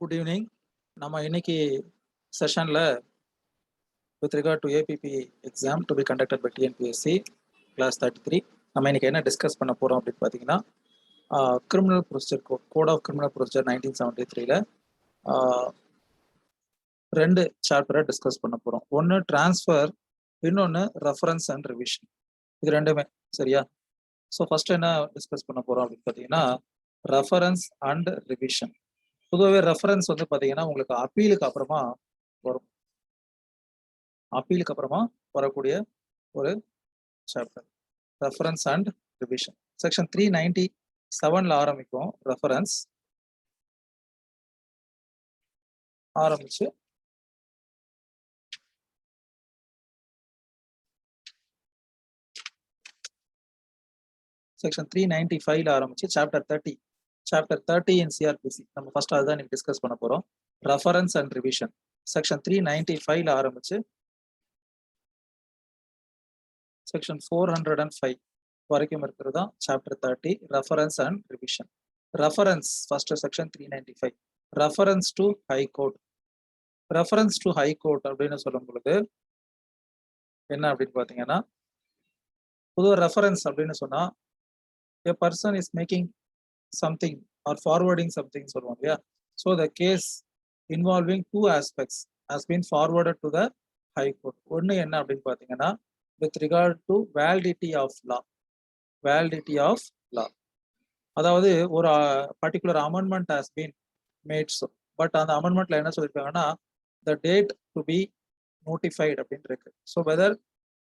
Good evening. நம்ம இன்னைக்கு செஷன்ல with regard to APP exam to be conducted by TNPSC class 33 நம்ம இன்னைக்கு என்ன டிஸ்கஸ் பண்ண போறோம் அப்படின்னு பார்த்தீங்கன்னா criminal procedure code of criminal procedure 1973ல ரெண்டு சாப்டரை டிஸ்கஸ் பண்ண போறோம். ஒன்று டிரான்ஸ்ஃபர், இன்னொன்று ரெஃபரன்ஸ் அண்ட் ரிவிஷன். இது ரெண்டுமே சரியா? ஸோ ஃபர்ஸ்ட் என்ன டிஸ்கஸ் பண்ண போறோம் அப்படின்னு பார்த்தீங்கன்னா ரெஃபரன்ஸ் அண்ட் ரிவிஷன். பொதுவாகவே ரெஃபரன்ஸ் வந்து பார்த்தீங்கன்னா உங்களுக்கு அப்பீலுக்கு அப்புறமா வரும். அப்பீலுக்கு அப்புறமா வரக்கூடிய ஒரு chapter reference and revision. Section 397ல ஆரம்பிக்கும். ரெஃபரன்ஸ் ஆரம்பிச்சு செக்ஷன் 395ல ஆரம்பிச்சு சாப்டர் 30 இன் சிஆர்பிசி. நம்ம ஃபர்ஸ்ட் அதுதான் நீங்க டிஸ்கஸ் பண்ண போறோம். ரெஃபரன்ஸ் அண்ட் ரிவிஷன் செக்ஷன் 395ல ஆரம்பிச்சு செக்ஷன் 405 வரைக்கும் இருக்கிறது தான் chapter 30 reference and revision. Reference first section 395 reference to high court. Reference to high court அப்படின்னு சொல்லும் பொழுது என்ன அப்படின்னு பார்த்தீங்கன்னா பொதுவாக ரெஃபரன்ஸ் அப்படின்னு சொன்னா a person is making something or forwarding something சொல்லுவாங்க இல்லையா? So the case involving two aspects has been forwarded to the high court. ஒன்று என்ன அப்படின்னு பார்த்தீங்கன்னா with regard to validity of law. Validity of law. அதாவது ஒரு particular amendment has been made. So but அந்த அமெண்ட்மெண்ட்ல என்ன சொல்லியிருக்காங்கன்னா the date to be notified அப்படின்னு இருக்கு. So whether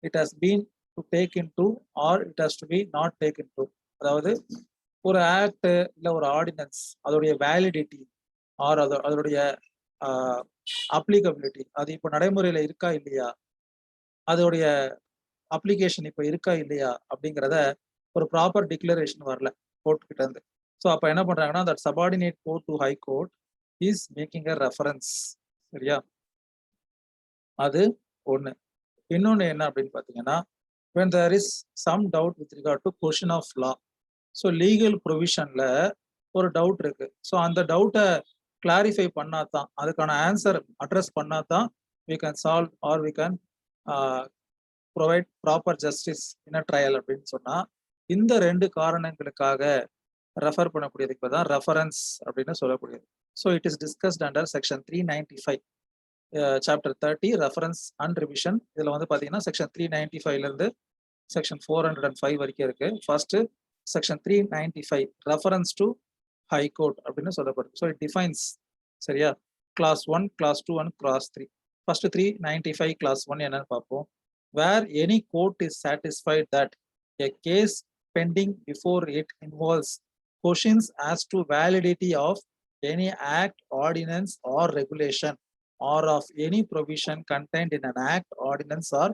it has been to take into or it has to be not taken into. அதாவது ஒரு act இல்லை ஒரு ஆர்டினன்ஸ் அதோடைய வேலிடிட்டி ஆர் அதோடைய அப்ளிகபிலிட்டி அது இப்போ நடைமுறையில் இருக்கா இல்லையா, அதோடைய அப்ளிகேஷன் இப்போ இருக்கா இல்லையா அப்படிங்கிறத ஒரு ப்ராப்பர் டிக்ளரேஷன் வரல கோர்ட் கிட்ட இருந்து. ஸோ அப்போ என்ன பண்றாங்கன்னா that subordinate court to high court is making a reference. சரியா? அது ஒன்று. இன்னொன்று என்ன அப்படின்னு பார்த்தீங்கன்னா when there is some doubt with regard to question of law. So legal ப்ரொவிஷன்ல ஒரு டவுட் இருக்கு. ஸோ அந்த டவுட்டை கிளாரிஃபை பண்ணாதான், அதுக்கான ஆன்சர் அட்ரஸ் பண்ணாதான் we can solve or we can provide proper justice in a trial அப்படின்னு சொன்னா இந்த ரெண்டு காரணங்களுக்காக ரெஃபர் பண்ணக்கூடியதுக்கு தான் ரெஃபரன்ஸ் அப்படின்னு சொல்லக்கூடியது. So it is discussed under section 395 chapter 30 reference and revision. இதுல வந்து பாத்தீங்கன்னா செக்ஷன் 395ல இருந்து செக்ஷன் 405 வரைக்கும் இருக்கு. First section 395 reference to high court அப்படின்னு சொல்லப்படுது. ஸோ இட் டிஃபைன்ஸ் சரியா class 1, class 2 and class 3. First 395 class 1 என்னன்னு பார்ப்போம். Where any court is satisfied that a case pending before it involves questions as to validity of any act, ordinance or regulation or of any provision contained in an act, ordinance or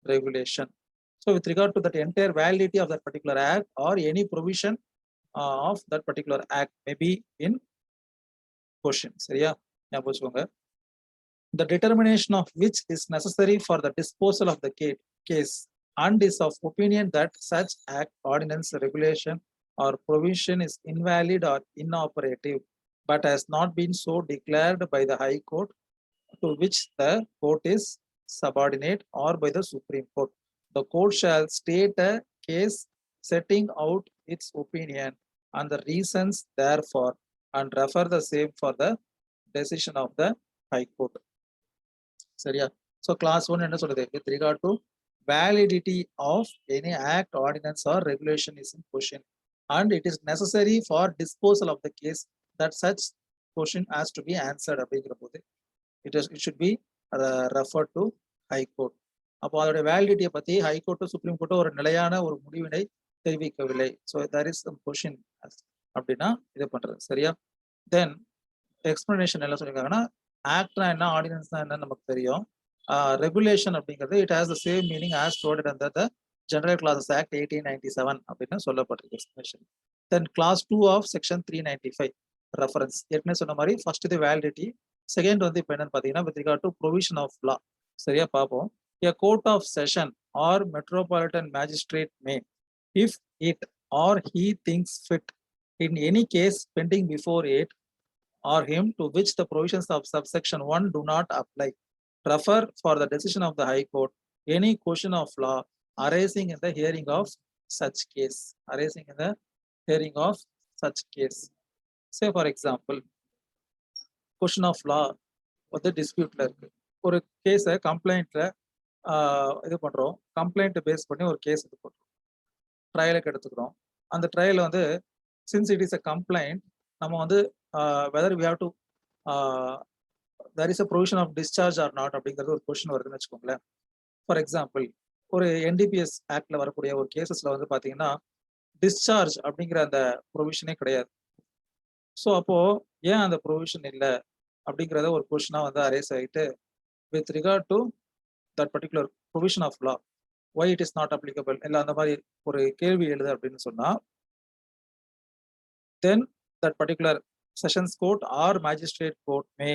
regulation. So with regard to that entire validity of that particular act or any provision of that particular act may be in question. சரியா? ஞாபகம் வச்சுக்கோங்க. The determination of which is necessary for the disposal of the case and is of opinion that such act, ordinance, regulation or provision is invalid or inoperative but has not been so declared by the High Court to which the court is subordinate or by the Supreme Court. The court shall state a case setting out its opinion and the reasons therefore and refer the same for the decision of the High Court. சரியா? So class 1 என்ன சொல்லுது? With regard to validity of any act, ordinance or regulation is in question and it is necessary for disposal of the case that such question has to be answered அப்படிங்கிற போது it should be referred to High Court. அப்போ அதோட வேலிடிட்டியை பத்தி high court supreme court ஒரு நிலையான ஒரு முடிவினை தெரிவிக்கவில்லை. So there is some question அப்படின்னா இது பண்றது. சரியா? தென் எக்ஸ்பிளனேஷன் என்ன சொல்லியிருக்காங்கன்னா ஆக்ட்னா என்ன, ஆர்டினன்ஸ்னா என்னன்னு நமக்கு தெரியும். ரெகுலேஷன் அப்படிங்கிறது it has the same meaning as provided under the general clauses act 1897 அப்படின்னு சொல்லப்பட்டிருக்கு explanation. Then clause 2 of section 395 reference. ஏற்கனவே சொன்ன மாதிரி ஃபர்ஸ்ட் இது வேலிடிட்டி, செகண்ட் வந்து இப்போ என்னன்னு பார்த்தீங்கன்னா with regard to provision of law. சரியா பார்ப்போம். A court of session or metropolitan magistrate may, if it or he thinks fit, in any case pending before it or him to which the provisions of subsection 1 do not apply. Refer for the decision of the High Court any question of law arising in the hearing of such case. Arising in the hearing of such case. Say for example, question of law வந்து டிஸ்பியூட்ல இருக்கு. ஒரு கேஸை கம்ப்ளைண்ட்ல இது பண்றோம். Complaint base பண்ணி ஒரு case இது பண்றோம். ட்ரையலுக்கு எடுத்துக்கிறோம். அந்த ட்ரையல் வந்து since it is a complaint, நம்ம வந்து whether we have to there is a provision of discharge or not அப்படிங்கிறது ஒரு கொஸ்டின் வருதுன்னு வச்சுக்கோங்களேன். ஃபார் எக்ஸாம்பிள், ஒரு என்டிபிஎஸ் ஆக்ட்ல வரக்கூடிய ஒரு கேசஸ்ல வந்து பாத்தீங்கன்னா டிஸ்சார்ஜ் அப்படிங்கிற அந்த ப்ரொவிஷனே கிடையாது. ஸோ அப்போ ஏன் அந்த ப்ரொவிஷன் இல்லை அப்படிங்கிறத ஒரு கொஸ்டினா வந்து அரேஸ் ஆகிட்டு with regard to that particular provision of law why it is not applicable இல்லை அந்த மாதிரி ஒரு கேள்வி எழுது அப்படின்னு சொன்னா, then that particular sessions court or magistrate court may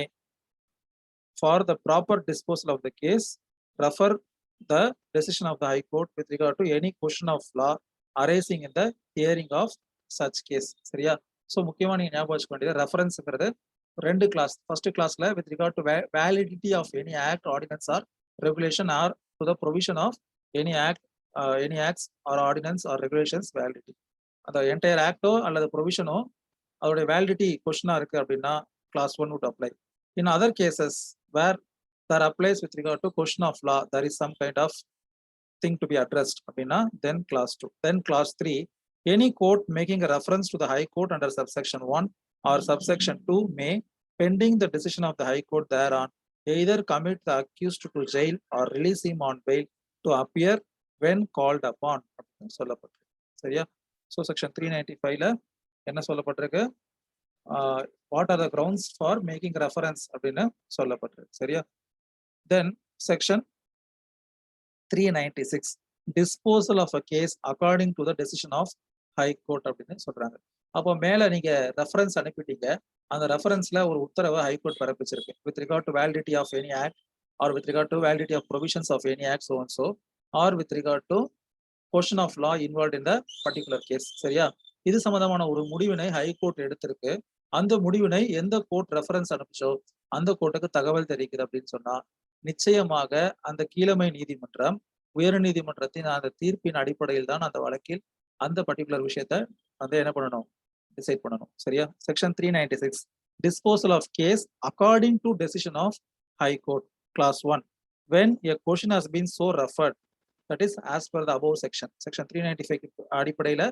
for the proper disposal of the case refer the decision of the High Court with regard to any question of law arising in the hearing of such case. சரியா? So முக்கியமாக நீங்கள் ஞாபகம் வச்சுக்க வேண்டியது ரெஃபரன்ஸுங்கிறது ரெண்டு clause. First கிளாஸ்ல with regard to validity of any act, ordinance or regulation or to the provision of any act, any acts or ordinance or regulations validity. அந்த என்டையர் ஆக்டோ அல்லது ப்ரொவிஷனோ அதோடைய வேலிடிட்டி கொஸ்டினா இருக்கு அப்படின்னா clause 1 would apply. In other cases where that applies with regard to question of law, there is some kind of thing to be addressed அப்படின்னா then class 2. Then class 3, any court making a reference to the High Court under subsection 1 or subsection 2 may, pending the decision of the High Court thereon, either commit the accused to jail or release him on bail to appear when called upon அப்படின்னு சொல்லப்பட்டிருக்கு. சரியா? So section 395ல என்ன சொல்லப்பட்டிருக்கு? What are the grounds for making reference அப்படின்னு சொல்லப்பட்டிருக்கு. சரியா? Then section 396, disposal of a case according to the decision of High Court அப்படின்னு சொல்றாங்க. அப்போ மேல நீங்க ரெஃபரன்ஸ் அனுப்பிட்டீங்க, அந்த ரெஃபரன்ஸ்ல ஒரு உத்தரவை ஹைகோர்ட் பிறப்பிச்சிருக்கு with regard to validity of any act or with regard to validity of provisions of any act, so and so, or with regard to question of law involve in the particular case. சரியா? இது சம்பந்தமான ஒரு முடிவினை high court எடுத்திருக்கு. அந்த முடிவினை எந்த court reference அனுப்பிச்சோ அந்த கோர்ட்டுக்கு தகவல் தெரிவிக்குது அப்படின்னு சொன்னா நிச்சயமாக அந்த கீழமை நீதிமன்றம் உயர் நீதிமன்றத்தின் அந்த தீர்ப்பின் அடிப்படையில் தான் அந்த வழக்கில் அந்த பர்டிகுலர் விஷயத்த வந்து என்ன பண்ணணும், டிசைட் பண்ணணும். சரியா? Section 396, disposal of case according to decision of high court, clause 1, when a question has been so referred, that is as per the above section. Section 395 அடிப்படையில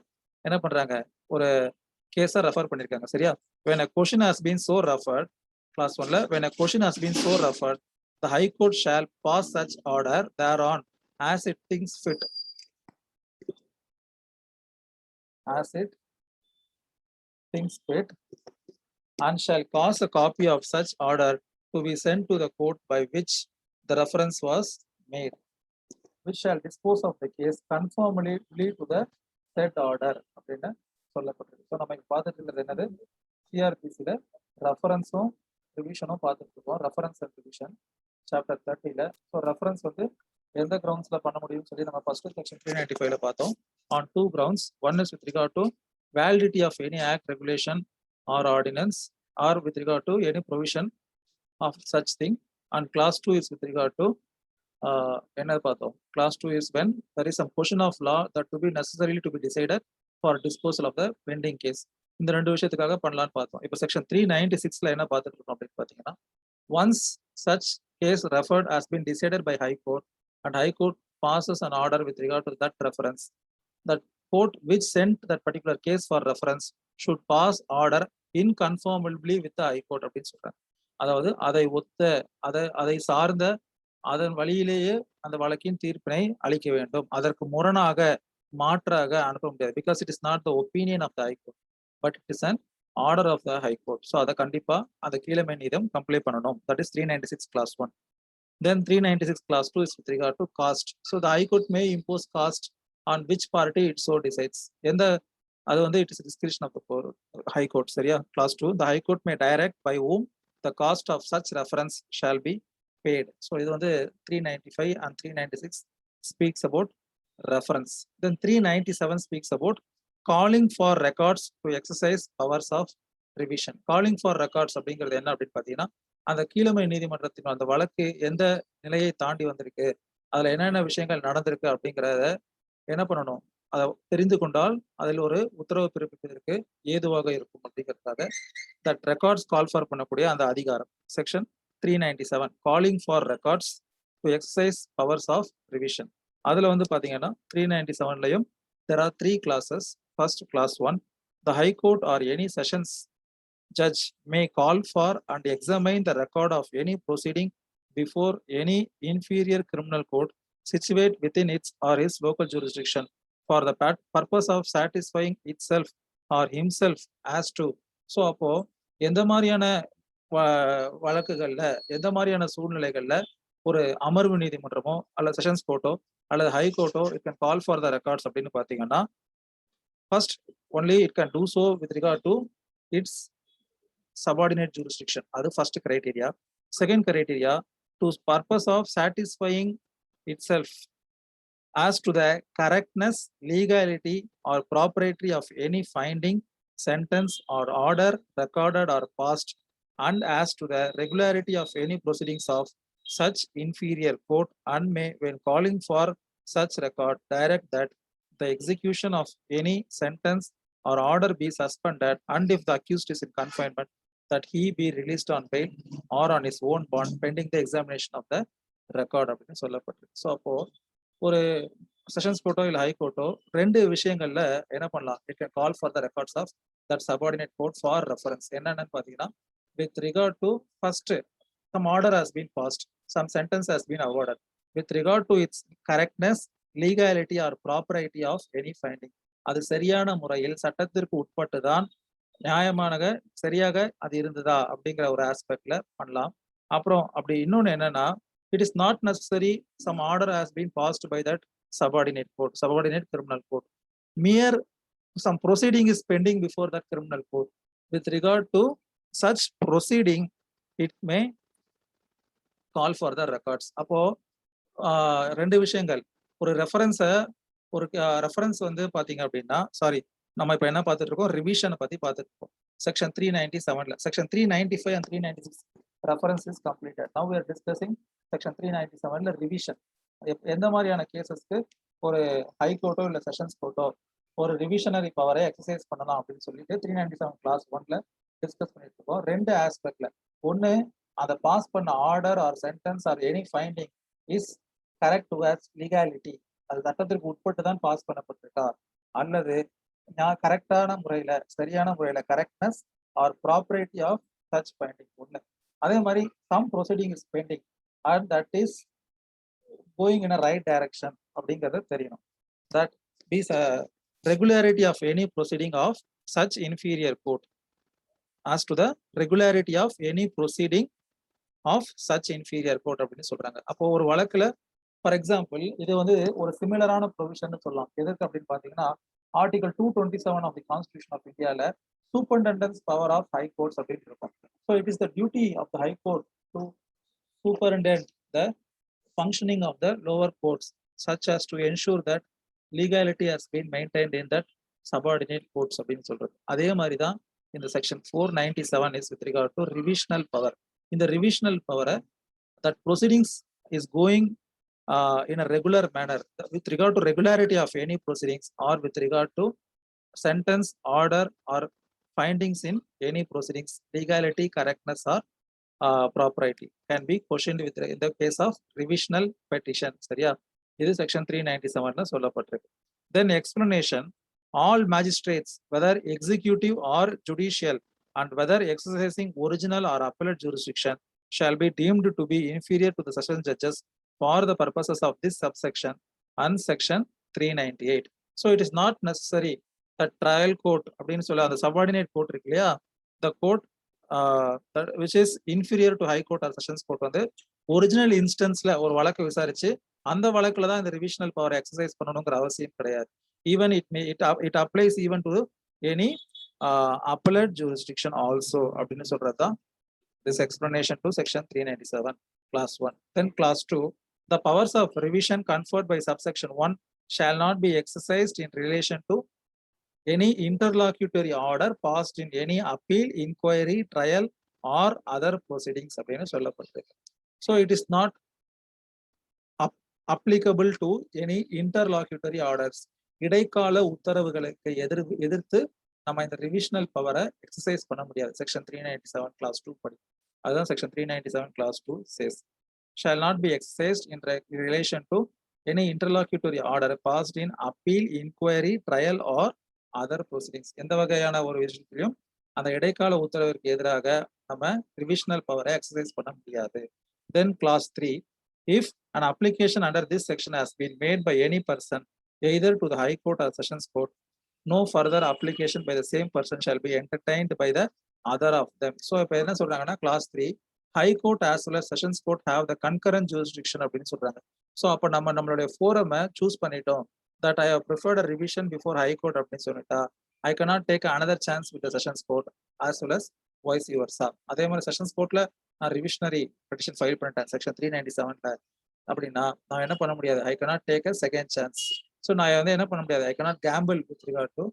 என்ன பண்றாங்க, ஒரு கேஸை ரெஃபர் பண்ணிருக்காங்க. சரியா? when a question has been so referred, class 1ல when a question has been so referred, the High Court shall pass such order thereon as it thinks fit. As it thinks fit, and shall cause a copy of such order to be sent to the court by which the reference was made, which shall dispose of the case conformably to the said order அப்படின்னு சொல்லப்பட்டிருக்கு. So நம்ம இங்கே பார்த்துட்டு இருக்கிறது என்னது, சிஆர்பிசியில் ரெஃபரன்ஸும் ரிவிஷனும் பார்த்துட்டு இருக்கோம். ரெஃபரன்ஸ் அண்ட் ரிவிஷன் சாப்டர் 30ல. ஸோ ரெஃபரன்ஸ் வந்து எந்த கிரவுண்ட்ஸ்ல பண்ண முடியும்னு சொல்லி நம்ம ஃபர்ஸ்ட் செக்ஷன் 395ல பார்த்தோம். On 2 grounds. One is with regard to validity of any act, regulation or ordinance, or with regard to any provision of such thing. And class 2 is with regard to என்ன பார்த்தோம், class 2 is when there is some question of law that to be necessarily to be decided for disposal of the pending case. இந்த ரெண்டு விஷயத்துக்காக பண்ணலான்னு பார்த்தோம். இப்போ section 396ல என்ன பார்த்துட்டு இருக்கோம் அப்படின்னு பார்த்தீங்கன்னா, once such case referred has been decided by High Court and High Court passes an order with regard to that reference, that court which sent that particular case for reference should pass order inconformably with the High Court அப்படின்னு சொல்றாங்க. அதாவது அதை ஒத்த அதை சார்ந்த அதன் வழியிலேயே அந்த வழக்கின் தீர்ப்பினை அளிக்க வேண்டும். அதற்கு முரணாக மாற்றாக அனுப்ப முடியாது. Because it is not the opinion of the high court but it is an order of the high court. So அதை கண்டிப்பா அந்த கீழமை நீதம் கம்ப்ளை பண்ணணும். That is 396 class 1. Then 396 class 2 is with regard to cost. So the High Court may impose cost on which party it so decides. எந்த அது வந்து it is discretion of the High Court. சரியா? Class 2, the High Court may direct by whom the cost of such reference shall be paid. So இது வந்து 395 and 396 speaks about reference. Then 397 speaks about calling for records to exercise powers of revision. Calling for records அப்படிங்கிறது என்ன அப்படின்னு பார்த்தீங்கன்னா, அந்த கீழமை நீதிமன்றத்தின் அந்த வழக்கு எந்த நிலையை தாண்டி வந்திருக்கு, அதுல என்னென்ன விஷயங்கள் நடந்திருக்கு அப்படிங்கிறத என்ன பண்ணணும்? அத தெரிந்து கொண்டால், அதில் ஒரு உத்தரவு பிறப்பிப்பதற்கு ஏதுவாக இருக்கும் அப்படிங்கிறதுக்காக, தட் ரெக்கார்ட்ஸ் கால் ஃபார் பண்ணக்கூடிய அந்த அதிகாரம். Section 397 calling for records to exercise powers of revision. அதுல வந்து பாத்தீங்கன்னா 397லயும் there are 3 clauses. First, clause 1, the High Court or any sessions judge may call for and examine the record of any proceeding before any inferior criminal court situate within its or his local jurisdiction for the purpose of satisfying itself or himself as to. So அப்போ எந்த மாதிரியான வழக்குகள்ல எந்த மாதிரியான சூழ்நிலைகள்ல ஒரு அமர்வு நீதிமன்றமோ அல்லது sessions கோர்ட்டோ அல்லது ஹை கோர்ட்டோ it can call for the records அப்படின்னு பாத்தீங்கன்னா, first only it can do so with regard to its subordinate jurisdiction. அது first criteria. Second criteria, to purpose of satisfying itself as to the correctness, legality or propriety of any finding, sentence or order recorded or passed, and as to the regularity of any proceedings of such inferior court, and may, when calling for such record, direct that the execution of any sentence or order be suspended, and if the accused is in confinement, that he be released on bail or on his own bond pending the examination of the record அப்படின்னு சொல்லப்பட்டிருக்கு. So அப்போ ஒரு sessions கோர்ட்டோ இல்லை high கோர்ட்டோ 2 விஷயங்கள்ல என்ன பண்ணலாம்? It can call for the records of that subordinate court for reference. என்னென்னு பார்த்தீங்கன்னா, with regard to first some order has been passed, some sentence has been awarded, with regard to its correctness, legality or propriety of any finding. அது சரியான முறையில் சட்டத்திற்கு உட்பட்டு தான் நியாயமாக சரியாக அது இருந்ததா அப்படிங்கிற ஒரு ஆஸ்பெக்ட்ல பண்ணலாம். அப்புறம் அப்படி இன்னொன்னு என்னன்னா, it is not necessary some order has been passed by that subordinate court, subordinate criminal court. Mere some proceeding is pending before that criminal court. With regard to such proceeding, it may call for the records. அப்போ 2 விஷயங்கள். ஒரு reference வந்து பாத்தீங்க அப்படின்னா, sorry, நம்ம இப்ப என்ன பார்த்துட்டு இருக்கோம்? ரிவிஷனை பத்தி பார்த்துட்டு இருக்கோம். செக்ஷன் 397ல section 395 and 396 reference is completed. Now we are discussing section 397ல ரிவிஷன். எந்த மாதிரியான கேசஸ்க்கு ஒரு ஹை கோர்ட்டோ இல்ல செஷன்ஸ் கோர்ட்டோ ஒரு ரிவிஷனரி பவரை எக்ஸசைஸ் பண்ணலாம் அப்படின்னு சொல்லிட்டு 397 கிளாஸ் 1ல டிஸ்கஸ் பண்ணிட்டு இருக்கோம். 2 ஆஸ்பெக்ட்ல. ஒன்னு, அதை பாஸ் பண்ண order or sentence or any finding is correct towards legality, அது சட்டத்திற்கு உட்பட்டு தான் பாஸ் பண்ணப்பட்டிருக்கா, அல்லது கரெக்டான முறையில சரியான முறையில correctness or propriety of such finding. ஒண்ணு. அதே மாதிரி some proceeding is pending and that is going in a right direction அப்படிங்கிறது தெரியணும். That is a regularity of any proceeding of such inferior court. as to the regularity of any proceeding of such inferior court அப்படின்னு சொல்றாங்க. அப்போ ஒரு வழக்குல for example இது வந்து ஒரு சிமிலரான ப்ரொவிஷன் சொல்லலாம். எதற்கு அப்படின்னு பாத்தீங்கன்னா, article 227 of the constitution of இந்தியால superintendence power of high courts அப்படின்னு இருக்கும். So it is the duty of the high court to superintend the functioning of the lower courts such as to ensure that legality has been maintained in that subordinate courts அப்படின்னு சொல்றது. அதே மாதிரி தான் இந்த section 497 is with regard to revisional power. இந்த revisional power that proceedings is going in a regular manner with regard to regularity of any proceedings or with regard to sentence, order or findings in any proceedings, legality, correctness or propriety can be questioned with in the case of revisional petition. சரியா? இது section 397ல சொல்லப்பட்டிருக்கு. Then explanation, all magistrates whether executive or judicial and whether exercising original or appellate jurisdiction shall be deemed to be inferior to the session judges for the purposes of this subsection and section 398. So it is not necessary that trial court அப்படின்னு சொல்ல அந்த subordinate court இருக்கு இல்லையா, the court which is inferior to high court or sessions court வந்து original இன்ஸ்டன்ஸ்ல ஒரு வழக்கு விசாரிச்சு அந்த வழக்குல தான் இந்த ரிவிஷனல் பவர் எக்ஸசைஸ் பண்ணணுங்கிற அவசியம் கிடையாது. Even it applies even to any appellate jurisdiction also அப்படின்னு சொல்றதுதான் this explanation to section 397 class 1. Then class 2, the powers of revision conferred by subsection 1 shall not be exercised in relation to any interlocutory order passed in any appeal, inquiry, trial or other proceedings அப்படின்னு சொல்லப்பட்டிருக்கு. So it is not applicable to any interlocutory orders. இடைக்கால உத்தரவுகளுக்கு எதிர்த்து நம்ம இந்த ரிவிஷனல் பவரை exercise பண்ண முடியாது. Section 397 class 2 படி. அதுதான் section 397 class 2 says shall not be exercised in relation to any interlocutory order passed in appeal, inquiry, trial or other proceedings. எந்த வகையான ஒரு விஷயத்திலும் அந்த இடைக்கால உத்தரவிற்கு எதிராக நம்ம ரிவிஷனல் பவரை எக்ஸசைஸ் பண்ண முடியாது. Then clause 3, if an application under this section has been made by any person either to the High Court or Sessions Court, no further application by the same person shall be entertained by the other of them. So இப்போ என்ன சொல்றாங்கன்னா clause 3, High Court as well as Sessions Court have the concurrent jurisdiction அப்படின்னு சொல்றாங்க. So அப்போ நம்மளுடைய ஃபோரமை choose பண்ணிட்டோம், that I have preferred a revision before High Court அப்படின்னு சொல்லிட்டா, I cannot take another chance with the Sessions Court as well as vice versa. அதே மாதிரி sessions கோர்ட்ல நான் ரிவிஷனரி பெட்டிஷன் ஃபைல் பண்ணிட்டேன் செக்ஷன் 397ல அப்படின்னா நான் என்ன பண்ண முடியாது, I cannot take a second chance. So நான் வந்து என்ன பண்ண முடியாது, I cannot gamble with regard to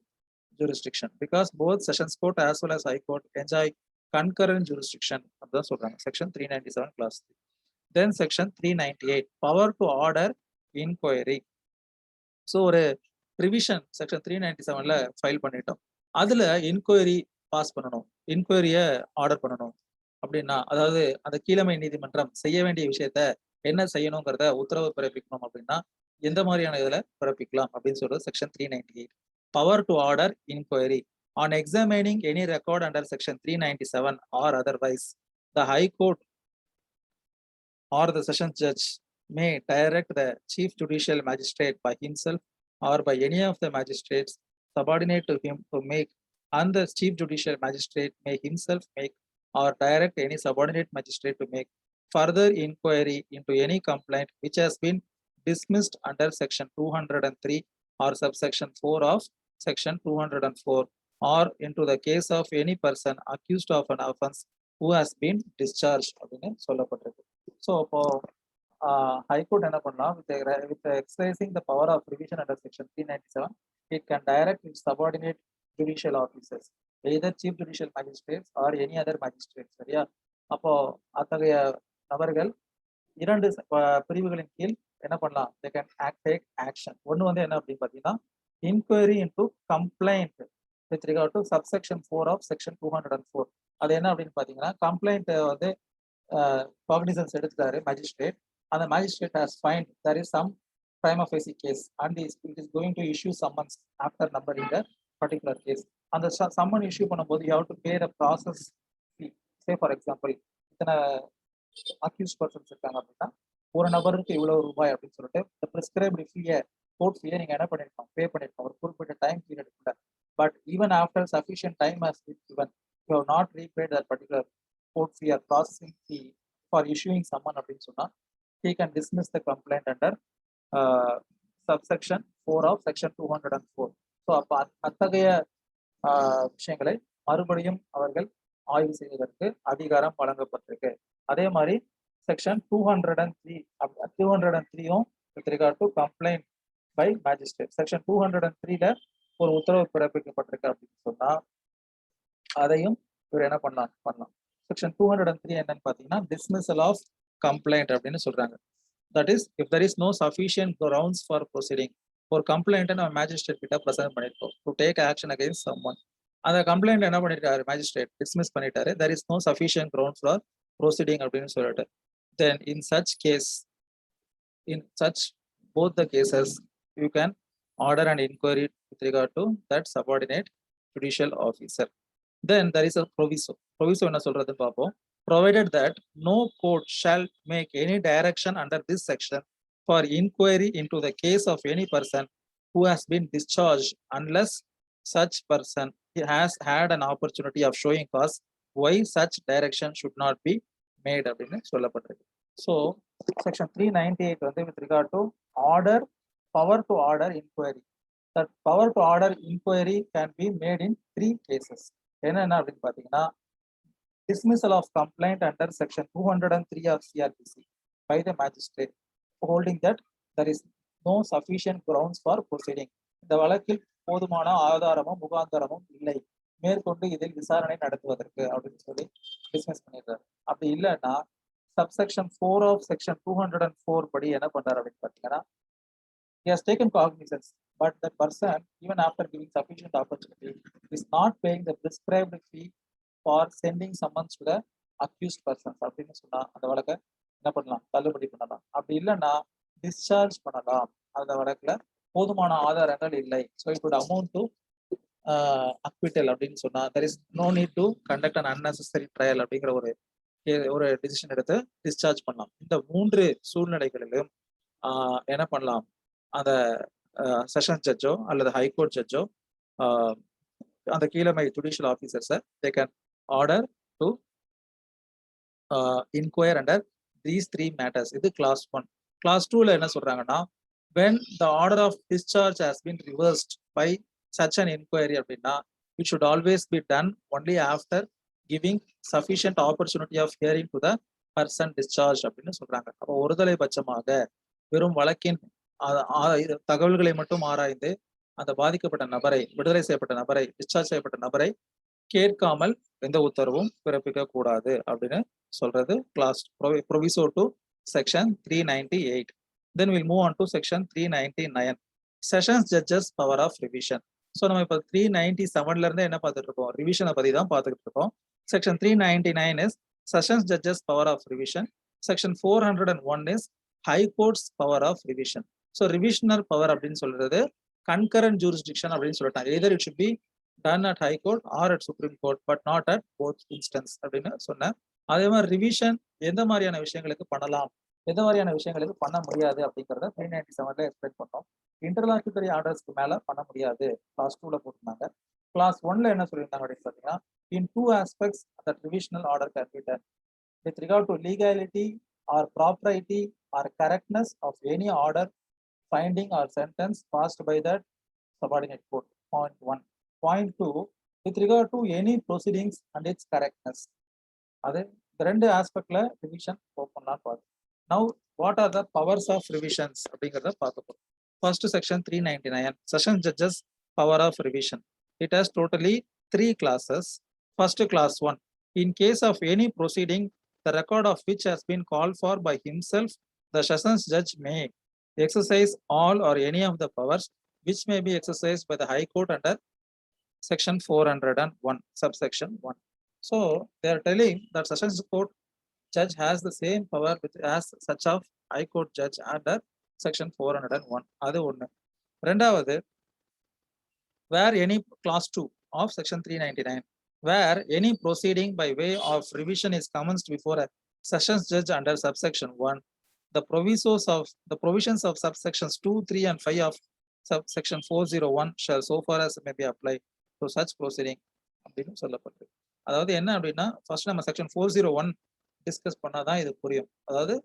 jurisdiction because both Sessions Court as well as High Court enjoy concurrent jurisdiction அப்படிதான் சொல்றாங்க section 397 clause 3. Then section 398 power to order inquiry. So ஒரு revision section 397ல file பண்ணிட்டோம், அதுல inquiry pass பண்ணணும், இன்கொயரிய order பண்ணணும் அப்படின்னா, அதாவது அந்த கீழமை நீதிமன்றம் செய்ய வேண்டிய விஷயத்த என்ன செய்யணுங்கிறத உத்தரவு பிறப்பிக்கணும் அப்படின்னா எந்த மாதிரியான இதுல பிறப்பிக்கலாம் அப்படின்னு சொல்றது section 398. Power to order inquiry on examining any record under section 397 or otherwise, the High Court or the Sessions Judge may direct the Chief Judicial Magistrate by himself or by any of the magistrates subordinate to him to make, and the Chief Judicial Magistrate may himself make or direct any subordinate magistrate to make further inquiry into any complaint which has been dismissed under section 203 or subsection 4 of section 204 or into the case of any person accused of an offense who has been discharged அப்படின்னு சொல்லப்பட்டிருக்கு. So இப்போ high court என்ன பண்ணலாம், with exercising the power of revision under section 397, it can direct its subordinate judicial officers, either chief judicial magistrates or any other magistrates. சரியா? அப்போ அத்தகைய நபர்கள் இரண்டு பிரிவுகளின் கீழ் என்ன பண்ணலாம், they can take action. ஒன்று வந்து என்ன அப்படின்னு பார்த்தீங்கன்னா inquiry into complaint with regard to subsection 4 of section 204. அது என்ன அப்படின்னு பார்த்தீங்கன்னா, கம்ப்ளைண்ட் வந்து cognizance எடுத்துட்டாரு மேஜிஸ்ட்ரேட், அந்த magistrate has find there is some prima facie case and it is going to issue summons after numbering the particular case. அந்த summon issue பண்ணும்போது you have to pay the process fee. Say for example, இத்தனை accuse persons இருக்காங்க அப்படின்னா ஒரு நபருக்கு இவ்வளவு ரூபாய் அப்படின்னு சொல்லிட்டு இந்த பிரிஸ்கிரைப்டு ஃபீயை, கோர்ட் ஃபீயை நீங்க என்ன பண்ணிருக்கோம், பே பண்ணிருக்கோம் ஒரு குறிப்பிட்ட டைம் பீரியடுக்குள்ள. But even after sufficient time has been given, you have not repaid that particular court fee or processing fee for issuing summon அப்படின்னு சொன்னா he can dismiss the complaint under subsection 4 of section 204. So அப்போ அத்தகைய விஷயங்களை மறுபடியும் அவர்கள் ஆய்வு செய்வதற்கு அதிகாரம் வழங்கப்பட்டிருக்கு. அதே மாதிரி செக்ஷன் 203யும் with regard to complaint by magistrate. Section 203ல ஒரு உத்தரவு பிறப்பிக்கப்பட்டிருக்கு அப்படின்னு சொன்னா அதையும் இவர் என்ன பண்ணலாம். செக்ஷன் 203 என்னன்னு பாத்தீங்கன்னா dismissal of complaint அப்படின்னு சொல்றாங்க. That is, if there is no sufficient grounds for proceeding, ஒரு கம்ப்ளைண்ட் நம்ம மேஜிஸ்ட்ரேட் கிட்ட பிரசன்ட் பண்ணிருக்கோம் to take action against someone. அந்த கம்ப்ளைண்ட் என்ன பண்ணிருக்காரு, மேஜிஸ்ட்ரேட் டிஸ்மிஸ் பண்ணிட்டாரு, there is no sufficient grounds for proceeding அப்படின்னு சொல்லிட்டு, then in such case, in such both the cases, you can order an inquiry with regard to that subordinate judicial officer. Then there is a proviso. Proviso என்ன சொல்றதுன்னு பார்ப்போம். Provided that no court shall make any direction under this section for inquiry into the case of any person who has been discharged unless such person has had an opportunity of showing cause why such direction should not be made அப்படின்னு சொல்லப்பட்டிருக்கு. So section 398 வந்து with regard to order, power to order inquiry. That power to order inquiry can be made in 3 cases. என்னென்ன அப்படின்னு பார்த்தீங்கன்னா, dismissal of complaint under section 203 of CRPC by the magistrate holding that there is no sufficient grounds for proceeding. இந்த வழக்கில் போதுமான ஆதாரமும் முகாந்தரமும் இல்லை, மேற்கொண்டு இதில் விசாரணை நடத்துவதற்கு அப்படின்னு சொல்லி டிஸ்மிஸ் பண்ணிடுறாரு. அப்படி இல்லைன்னா சப்செக்ஷன் 4 ஆஃப் செக்ஷன் 204 படி என்ன பண்றாரு அப்படின்னு பார்த்தீங்கன்னா, he has taken cognizance, but that person, even after giving sufficient opportunity, is not paying the prescribed fee for sending summons to the accused persons அப்படின்னு சொன்னா அந்த வழக்கை என்ன பண்ணலாம், தள்ளுபடி பண்ணலாம். அப்படி இல்லைன்னா டிஸ்சார்ஜ் பண்ணலாம். அந்த வழக்குல போதுமான ஆதாரங்கள் இல்லை. So it would amount to acquittal அப்படின்னு சொன்னா there is no need to conduct an unnecessary trial அப்படிங்கிற ஒரு டிசிஷன் எடுத்து டிஸ்சார்ஜ் பண்ணலாம். இந்த 3 சூழ்நிலைகளிலும் என்ன பண்ணலாம், அந்த செஷன் ஜட்ஜோ அல்லது ஹைகோர்ட் ஜட்ஜோ அந்த கீழமை ஜுடிஷியல் ஆஃபீஸர்ஸை they can order to enquire under these 3 matters. இது கிளாஸ் 1. கிளாஸ் 2ல என்ன சொல்றாங்கன்னா, when the order of discharge has been reversed by such an inquiry அப்படின்னா it should always be done only after giving sufficient opportunity of hearing to the person discharged அப்படின்னு சொல்றாங்க. அப்போ ஒருதலை பட்சமாக வெறும் வழக்கின் தகவல்களை மட்டும் ஆராய்ந்து அந்த பாதிக்கப்பட்ட நபரை, விடுதலை செய்யப்பட்ட நபரை, டிஸ்சார்ஜ் செய்யப்பட்ட நபரை கேட்காமல் எந்த உத்தரவும் பிறப்பிக்க கூடாது அப்படின்னு சொல்றது class proviso to section 398. Then we'll move on to section 399, sessions judges power of revision. So நம்ம இப்போ 397ல இருந்து என்ன பார்த்துட்டு இருக்கோம், ரிவிஷனை பத்தி தான் பார்த்துக்கிட்டு இருக்கோம். Section 399 is sessions judges power of revision. Section 401 is high courts power of revision. So revisional power அப்படின்னு சொல்றது கன்கரண்ட் ஜூரிஸ்டிக்ஷன் அப்படின்னு சொல்லிட்டாங்க. Either it should be done at high court or at supreme court but not at both instance அப்படின்னு சொன்னேன். அதே மாதிரி revision எந்த மாதிரியான விஷயங்களுக்கு பண்ணலாம், எந்த மாதிரியான விஷயங்களுக்கு பண்ண முடியாது அப்படிங்கிறத 397ல எக்ஸ்பிளைன் பண்ணோம். இன்டர்லாக்குட்டரி ஆர்டர்ஸ்க்கு மேல பண்ண முடியாது கிளாஸ் 2ல போட்டிருந்தாங்க. கிளாஸ் 1ல என்ன சொல்லியிருந்தாங்க அப்படின்னு பார்த்தீங்கன்னா, in 2 aspects that revisional order can be done with regard to legality or propriety or correctness of any order, finding or sentence passed by that subordinate court. Point 1. Point 2, with regard to any proceedings and its correctness. அது இந்த 2 ஆஸ்பெக்ட்ல revision பண்ணலாம் பார்த்து. Now what are the powers of revisions அப்படிங்கறத பார்க்க போறோம். First section 399, session judges power of revision. It has totally 3 classes. First class 1, in case of any proceeding the record of which has been called for by himself, the sessions judge may exercise all or any of the powers which may be exercised by the high court under section 401 subsection 1. So they are telling that sessions court judge has the same power as such of high court judge under section 401. அது ஒன்று. ரெண்டாவது, where any class 2 of section 399, where any proceeding by way of revision is commenced before a sessions judge under subsection 1, the provisions of subsections 2, 3 and 5 of subsection 401 shall so far as may be applied to such proceeding அப்படின்னு சொல்லப்பட்டிருக்கு. அதாவது என்ன அப்படின்னா, first நம்ம section 401 discuss பண்ணாதான் இது புரியும். அதாவது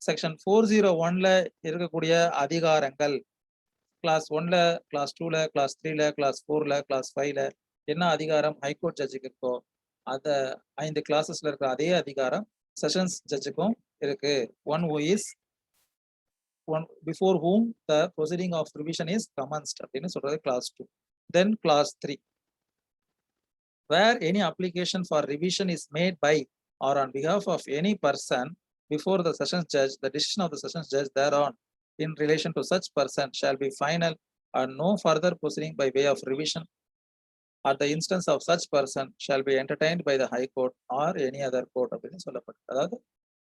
செக்ஷன் 401ல இருக்கக்கூடிய அதிகாரங்கள் கிளாஸ் 1ல, கிளாஸ் 2ல, கிளாஸ் 3ல, கிளாஸ் 4ல, கிளாஸ் 5ல என்ன அதிகாரம் ஹைகோர்ட் ஜட்ஜுக்கு இருக்கோ அந்த 5 கிளாஸஸ்ல இருக்கிற அதே அதிகாரம் செஷன்ஸ் ஜட்ஜுக்கும் இருக்கு. One who is one before whom the proceeding of revision is commenced அப்படின்னு சொல்றது class 2. Then class 3, where any application for revision is made by or on behalf of any person before the sessions judge, the decision of the sessions judge thereon in relation to such person shall be final and no further proceeding by way of revision at the instance of such person shall be entertained by the high court or any other court அப்படின்னு சொல்லப்பட்டது. அதாவது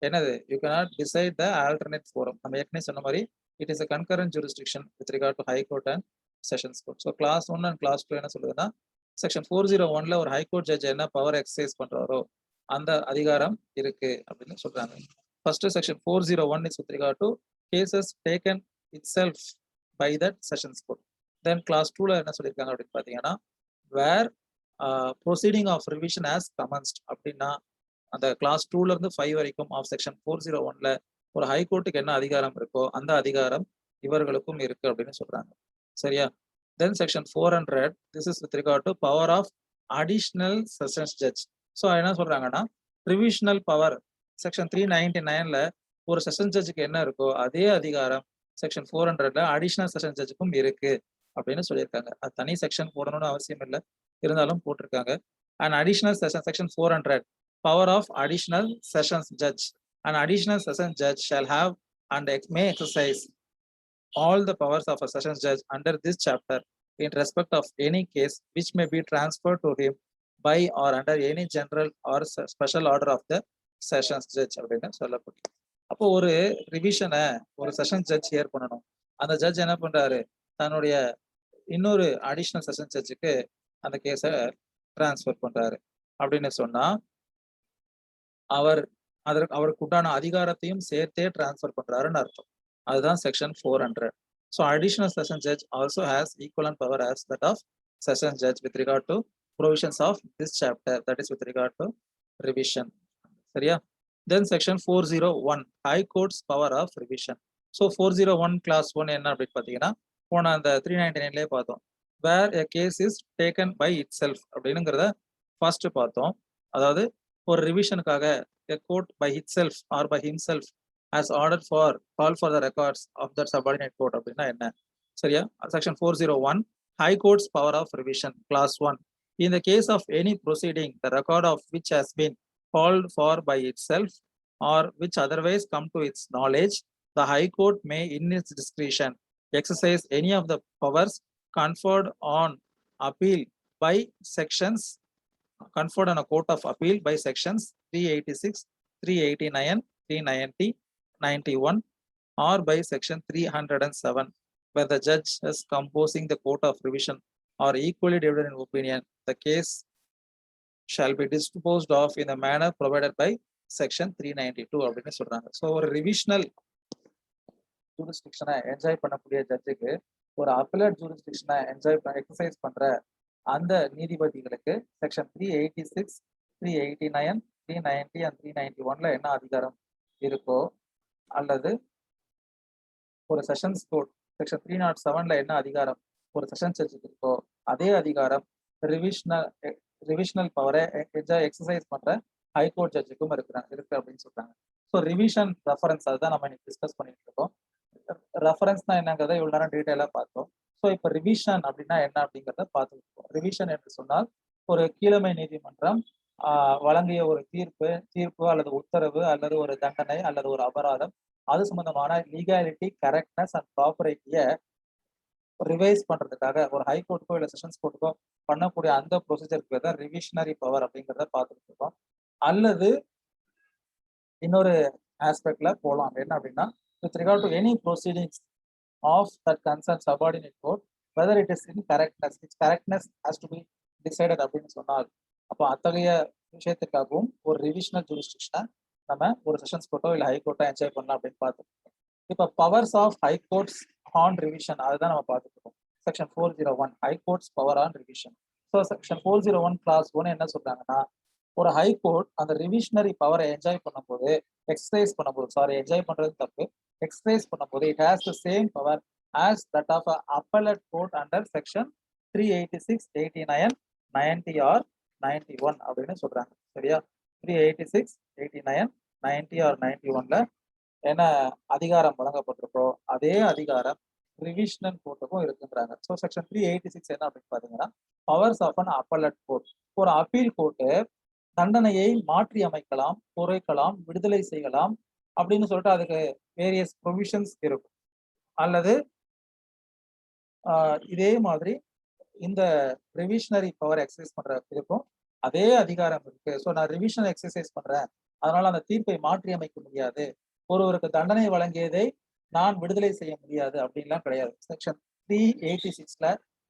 என்னது, you cannot decide the alternate forum. நம்ம ஏற்கனவே சொன்ன மாதிரி it is a concurrent jurisdiction with regard to high court and sessions court. So class 1 and class 2 என்ன சொல்லுதுன்னா, செக்ஷன் 401ல ஒரு ஹை கோர்ட் ஜட்ஜ் என்ன பவர் எக்ஸசைஸ் பண்றாரோ அந்த அதிகாரம் இருக்கு அப்படின்னு சொல்றாங்க. First section 401 is with regard to cases taken itself by that sessions court. Then class 2ல என்ன சொல்லியிருக்காங்க அப்படின்னு பார்த்தீங்கன்னா, where proceeding of revision has commenced அப்படின்னா அந்த கிளாஸ் 2ல இருந்து 5 வரைக்கும் ஆஃப் செக்ஷன் 401ல ஒரு ஹை கோர்ட்டுக்கு என்ன அதிகாரம் இருக்கோ அந்த அதிகாரம் இவர்களுக்கும் இருக்கு அப்படின்னு சொல்றாங்க. சரியா? Then section 400, this is with regard to power of additional sessions judge. So என்ன சொல்றாங்கன்னா, ரிவிஷனல் பவர் செக்ஷன் 399ல ஒரு செஷன் ஜட்ஜுக்கு என்ன இருக்கோ அதே அதிகாரம் செக்ஷன் 400ல அடிஷனல் செஷன் ஜட்ஜுக்கும் இருக்கு அப்படின்னு சொல்லியிருக்காங்க. அது தனி செக்ஷன் போடணும்னு அவசியம் இல்ல. இருந்தாலும் போட்டிருக்காங்க. And additional session section 400 power of additional sessions judge. And additional session judge shall have and may exercise all the powers of a sessions judge under this chapter in respect of any case which may be transferred to him by or under any general or special order of the sessions judge அப்படின்னு சொல்லப்படும். அப்போ ஒரு ரிவிஷனை ஒரு session judge here பண்ணணும். அந்த judge என்ன பண்றாரு, தன்னுடைய இன்னொரு அடிஷனல் செஷன் ஜட்ஜுக்கு அந்த கேஸை டிரான்ஸ்ஃபர் பண்றாரு அப்படின்னு சொன்னா அவர் அவருக்கு உண்டான அதிகாரத்தையும் சேர்த்தே டிரான்ஸ்ஃபர் பண்றாருன்னு அர்த்தம். அதுதான் section 400. So additional session judge also has equivalent power as that of session judge with regard to provisions of this chapter, that is with regard to revision. சரியா? Then section 401 high court's power of revision. So 401 class 1 என்ன அப்படின்னு பார்த்தீங்கன்னா போன அந்த 399லேயே பார்த்தோம். Where a case is taken by itself அப்படிங்கிறத first பார்த்தோம். அதாவது ஒரு ரிவிஷனுக்காக a court by itself or by himself as ordered for call for the records of the subordinate court அப்படின்னா என்ன? சரியா? section 401 high court's power of revision class 1 in the case of any proceeding the record of which has been called for by itself or which otherwise come to its knowledge the high court may in its discretion exercise any of the powers conferred on appeal by sections conferred on a court of appeal by sections 386 389 390 91 or by section 307 where the judge is composing the court of revision or equally divided in opinion the case shall be disposed of in the manner provided by section 392 அப்படின்னு சொல்றாங்க. So ஒரு ரிவிஷனல் ஜூரிஸ்டிக்ஷனை enjoy பண்ணக்கூடிய ஜட்ஜுக்கு ஒரு appellate ஜூரிஸ்டிக்ஷனை exercise பண்ற அந்த நீதிபதிகளுக்கு section 386 389 390 and 391 என்ன அதிகாரம் இருக்கோ அல்லது ஒரு செஷன்ஸ் கோர்ட் செக்ஷன் 307 என்ன அதிகாரம் ஒரு செஷன் ஜட்ஜுக்கு இருக்கோ அதே அதிகாரம் ரிவிஷனல் பவரை எக்ஸசைஸ் பண்ற ஹைகோர்ட் ஜட்ஜுக்கும் இருக்கு அப்படின்னு சொல்றாங்க. ஸோ ரிவிஷன் ரெஃபரன்ஸ் அதுதான் நம்ம இன்னைக்கு டிஸ்கஸ் பண்ணிட்டு இருக்கோம். ரெஃபரன்ஸ்னா என்னங்கிறத இவ்வளவு நேரம் டீட்டெயிலாக பார்த்தோம். ஸோ இப்போ ரிவிஷன் அப்படின்னா என்ன அப்படிங்கிறத பார்த்துருக்கோம். ரிவிஷன் என்று சொன்னால் ஒரு கீழமை நீதிமன்றம் வழங்கிய ஒரு தீர்ப்பு அல்லது உத்தரவு அல்லது ஒரு தண்டனை அல்லது ஒரு அபராதம் அது சம்பந்தமான லீகாலிட்டி கரெக்ட்னஸ் அண்ட் ப்ராப்பரிட்டியை ரிவைஸ் பண்றதுக்காக ஒரு ஹைகோர்ட்டுக்கோ இல்லை செஷன்ஸ் கோர்ட்டுக்கோ பண்ணக்கூடிய அந்த ப்ரொசீஜருக்கு தான் ரிவிஷனரி பவர் அப்படிங்கிறத பார்த்துட்டு இருக்கோம். அல்லது இன்னொரு ஆஸ்பெக்ட்ல போகலாம் என்ன அப்படின்னா with regard to any proceedings of that concern subordinate court whether it is in correctness its correctness has to be decided அப்படின்னு சொன்னால் அப்போ அத்தகைய விஷயத்துக்காகவும் ஒரு ரிவிஷனல் ஜூரிஸ்டிக்ஷனை நம்ம ஒரு செஷன்ஸ் கோர்ட்டோ இல்லை ஹைகோர்ட்டோ என்ஜாய் பண்ணலாம் அப்படின்னு பார்த்துருக்கோம். இப்போ powers of high courts on revision அதுதான் நம்ம பார்த்துருக்கோம். Section 401 high courts power on revision. So section 401 clause 1 என்ன சொல்றாங்கன்னா ஒரு ஹைகோர்ட் அந்த ரிவிஷனரி பவரை என்ஜாய் பண்ணும்போது என்ஜாய் பண்றது தப்பு, எக்ஸசைஸ் பண்ணும்போது it has the same power as that of appellate court under section 386 89 90 or 91 அப்படின்னு சொல்றாங்க. சரியா? 386 89 90 ஆர் 91ல என்ன அதிகாரம் வழங்கப்பட்டிருக்கோ அதே அதிகாரம் ரிவிஷனல் கோர்ட்டுக்கும் இருக்குன்றாங்க. ஸோ செக்ஷன் 386 என்ன அப்படின்னு பாத்தீங்கன்னா powers of an appellate court. ஒரு அப்பீல் கோர்ட்டு தண்டனையை மாற்றி அமைக்கலாம், குறைக்கலாம், விடுதலை செய்யலாம் அப்படின்னு சொல்லிட்டு அதுக்கு வேரியஸ் ப்ரொவிஷன்ஸ் இருக்கும். அல்லது இதே மாதிரி இந்த ரிவிஷனரி பவர் எக்ஸசைஸ் பண்ற இருக்கும் அதே அதிகாரம் இருக்கு. ஸோ நான் ரிவிஷன் எக்ஸசைஸ் பண்றேன், அதனால அந்த தீர்ப்பை மாற்றி அமைக்க முடியாது, ஒருவருக்கு தண்டனை வழங்கியதை நான் விடுதலை செய்ய முடியாது அப்படின்லாம் கிடையாது. செக்ஷன் 386ல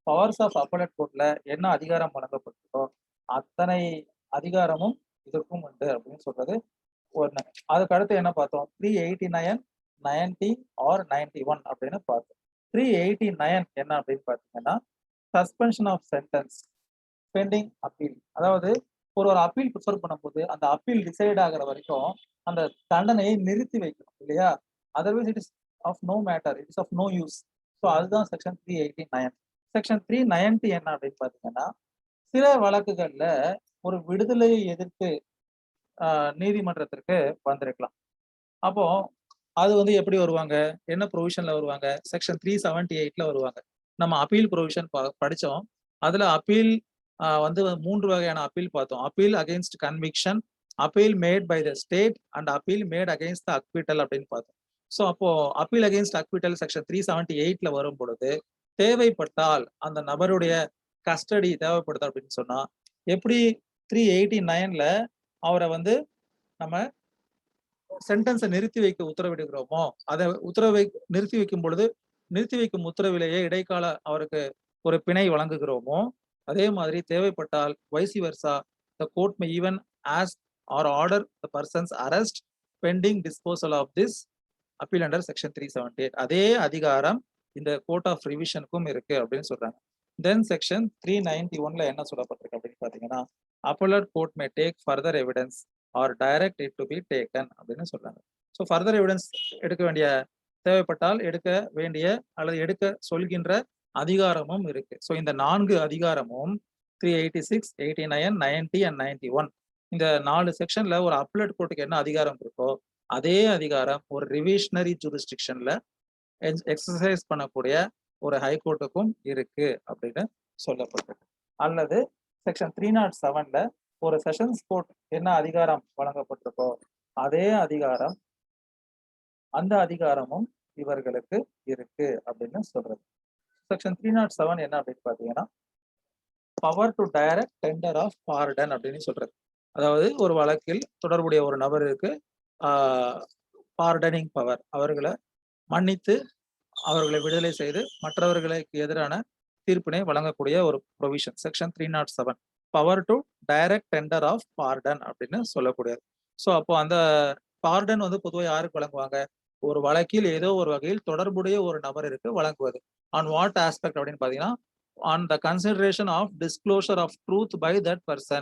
பவர்ஸ் ஆஃப் அப்பலட் கோர்ட்ல என்ன அதிகாரம் வழங்கப்பட்டிருக்கோ அத்தனை அதிகாரமும் இதற்கும் உண்டு அப்படின்னு சொல்றது ஒண்ணு. அதுக்கு அடுத்து என்ன பார்த்தோம்? 389 90 ஆர் 91 அப்படின்னு பார்த்தோம். 389 என்ன அப்படின்னு பார்த்தீங்கன்னா suspension of sentence pending appeal. அதாவது ஒரு அப்பீல் ப்ரிஃபர் பண்ணும்போது அந்த அப்பீல் டிசைட் ஆகிற வரைக்கும் அந்த தண்டனையை நிறுத்தி வைக்கணும் இல்லையா? Otherwise it is of no matter, it is of no use. So அதுதான் செக்ஷன் 389. செக்ஷன் 390 என்ன அப்படின்னு பார்த்தீங்கன்னா சில வழக்குகள்ல ஒரு விடுதலையை எதிர்த்து நீதிமன்றத்திற்கு வந்திருக்கலாம். அப்போ அது எப்படி வருவாங்க, என்ன ப்ரொவிஷன்ல வருவாங்க? செக்ஷன் 378ல வருவாங்க. நம்ம அப்பீல் ப்ரொவிஷன் படிச்சோம். அதுல அப்பீல் வந்து 3 வகையான அப்பீல் பார்த்தோம். Appeal against conviction, appeal made by the state and appeal made against the acquittal அப்படின்னு பார்த்தோம். ஸோ அப்போ அப்பீல் அகைன்ஸ்ட் அக்விட்டல் செக்ஷன் 378ல வரும் பொழுது தேவைப்பட்டால் அந்த நபருடைய கஸ்டடி தேவைப்படுது அப்படின்னு சொன்னா எப்படி 389ல அவரை வந்து நம்ம சென்டென்ஸை நிறுத்தி வைக்க உத்தரவிடுகிறோமோ அதை நிறுத்தி வைக்கும் பொழுது நிறுத்தி வைக்கும் உத்தரவிலேயே இடைக்கால அவருக்கு ஒரு பிணை வழங்குகிறோமோ அதே மாதிரி தேவைப்பட்டால் vice versa the court may even ask or order the persons arrest pending disposal of this appeal under section 378. அதே அதிகாரம் இந்த கோர்ட் ஆஃப் ரிவிஷனுக்கும் இருக்கு அப்படின்னு சொல்றாங்க. தென் செக்ஷன் 391ல என்ன சொல்லப்பட்டிருக்கு அப்படின்னு பாத்தீங்கன்னா appellate court may take further evidence or direct it to be taken அப்படின்னு சொல்றாங்க. ஸோ ஃபர்தர் எவிடன்ஸ் எடுக்க வேண்டிய தேவைப்பட்டால் எடுக்க வேண்டிய அல்லது எடுக்க சொல்கின்ற அதிகாரமும் இருக்கு. ஸோ இந்த 4 அதிகாரமும் 386, 89, 90 அண்ட் 91 இந்த 4 செக்ஷன்ல ஒரு அப்பல்லட் கோர்ட்டுக்கு என்ன அதிகாரம் இருக்கோ அதே அதிகாரம் ஒரு ரிவிஷனரி ஜூரிஸ்டிக்ஷன்ல எக்ஸசைஸ் பண்ணக்கூடிய ஒரு ஹைகோர்ட்டுக்கும் இருக்கு அப்படின்னு சொல்லப்பட்டிருக்கு. அல்லது செக்ஷன் 307ல ஒரு செஷன்ஸ் கோர்ட் என்ன அதிகாரம் வழங்கப்பட்டிருக்கோ அதே அதிகாரம் அந்த அதிகாரமும் இவர்களுக்கு இருக்கு அப்படின்னு சொல்றது. செக்ஷன் 307 என்ன அப்படின்னு பாத்தீங்கன்னா power to direct tender of pardon அப்படின்னு சொல்றது. அதாவது ஒரு வழக்கில் தொடர்புடைய ஒரு நபருக்கு பார்டனிங் பவர், அவர்களை மன்னித்து அவர்களை விடுதலை செய்து மற்றவர்களுக்கு எதிரான தீர்ப்பினை வழங்கக்கூடிய ஒரு provision section 307 power to direct tender of pardon அப்படின்னு சொல்லக்கூடியது. ஸோ அப்போ அந்த பார்டன் வந்து பொதுவாக யாருக்கு வழங்குவாங்க? ஒரு வழக்கில் ஏதோ ஒரு வகையில் தொடர்புடைய ஒரு நபருக்கு வழங்குவது. ஆன் வாட் ஆஸ்பெக்ட் அப்படின்னு பாத்தீங்கன்னா on the consideration of disclosure of truth by that person,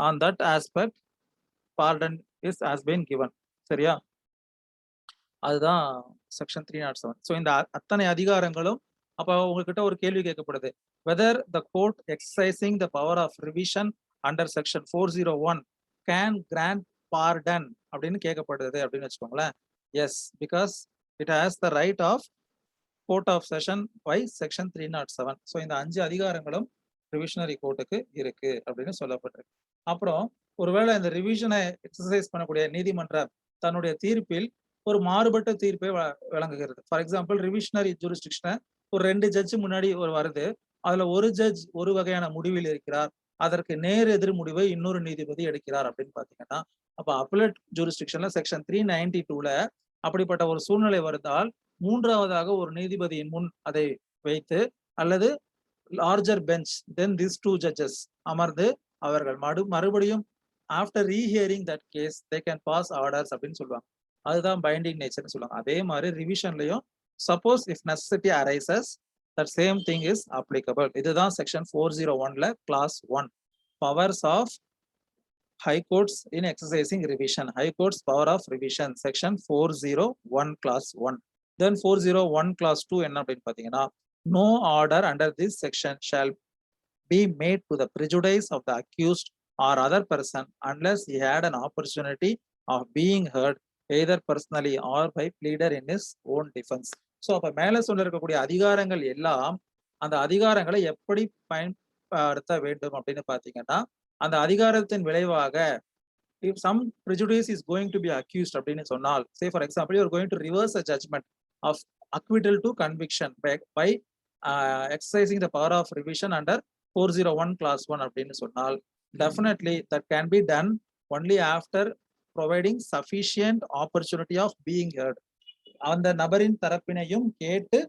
on that aspect pardon has been given. சரியா? அதுதான் செக்ஷன் 307. ஸோ இந்த அத்தனை அதிகாரங்களும் அப்போ உங்ககிட்ட ஒரு கேள்வி கேட்கப்படுது. whether the court exercising the power of revision under section 401 can grant pardon அப்படின்னு கேட்கப்படுது அப்படின்னு வச்சுக்கோங்களேன். Yes, because it has the right of court of session by section 307. So இந்த 5 அதிகாரங்களும் ரிவிஷனரி கோர்ட்டுக்கு இருக்கு அப்படின்னு சொல்லப்பட்டிருக்கு. அப்புறம் ஒருவேளை இந்த ரிவிஷனை எக்ஸசைஸ் பண்ணக்கூடிய நீதிமன்றம் தன்னுடைய தீர்ப்பில் ஒரு மாறுபட்ட தீர்ப்பை வழங்குகிறது. ஃபார் எக்ஸாம்பிள் ரிவிஷனரி ஜூரிஸ்டிக்ஷனை ஒரு 2 ஜட்ஜு முன்னாடி ஒரு வருது. அதுல ஒரு ஜட்ஜ் ஒரு வகையான முடிவில் இருக்கிறார், அதற்கு நேர் எதிர் முடிவை இன்னொரு நீதிபதி எடுக்கிறார் அப்படின்னு பாத்தீங்கன்னா அப்ப அப்பலட் ஜூரிஸ்டிக்ஷன்ல செக்ஷன் 392ல அப்படிப்பட்ட ஒரு சூழ்நிலை வருதால் மூன்றாவதாக ஒரு நீதிபதியின் முன் அதை வைத்து அல்லது larger bench then this 2 judges அமர்ந்து அவர்கள் மறுபடியும் after rehearing that case they can pass orders அப்படின்னு சொல்லுவாங்க. அதுதான் பைண்டிங் நேச்சர்னு சொல்லுவாங்க. அதே மாதிரி ரிவிஷன்லயும் suppose if necessity arises that same thing is applicable. இதுதான் செக்ஷன் 401ல clause 1 powers of High Courts in exercising revision. High Courts power of revision section 401 class 1. Then 401 class 2 என்ன அப்படின்னு பாத்தீங்கன்னா no order under this section shall be made to the prejudice of the accused or other person unless he had an opportunity of being heard either personally or by pleader in his own defense. So அப்ப மேல சொல்ல இருக்கக்கூடிய அதிகாரங்கள் எல்லாம் அந்த அதிகாரங்களை எப்படி பயன்படுத்த வேண்டும் அப்படின்னு பாத்தீங்கன்னா அந்த அதிகாரத்தின் விளைவாக if some prejudice is going to be accused அப்படின்னு சொன்னால், say for example you are going to reverse a judgment of acquittal to conviction by exercising the power of revision under 401 class 1 அப்படின்னு சொன்னால் definitely that can be done only after providing sufficient opportunity of being heard. அந்த நபரின் தரப்பினையும் கேட்டு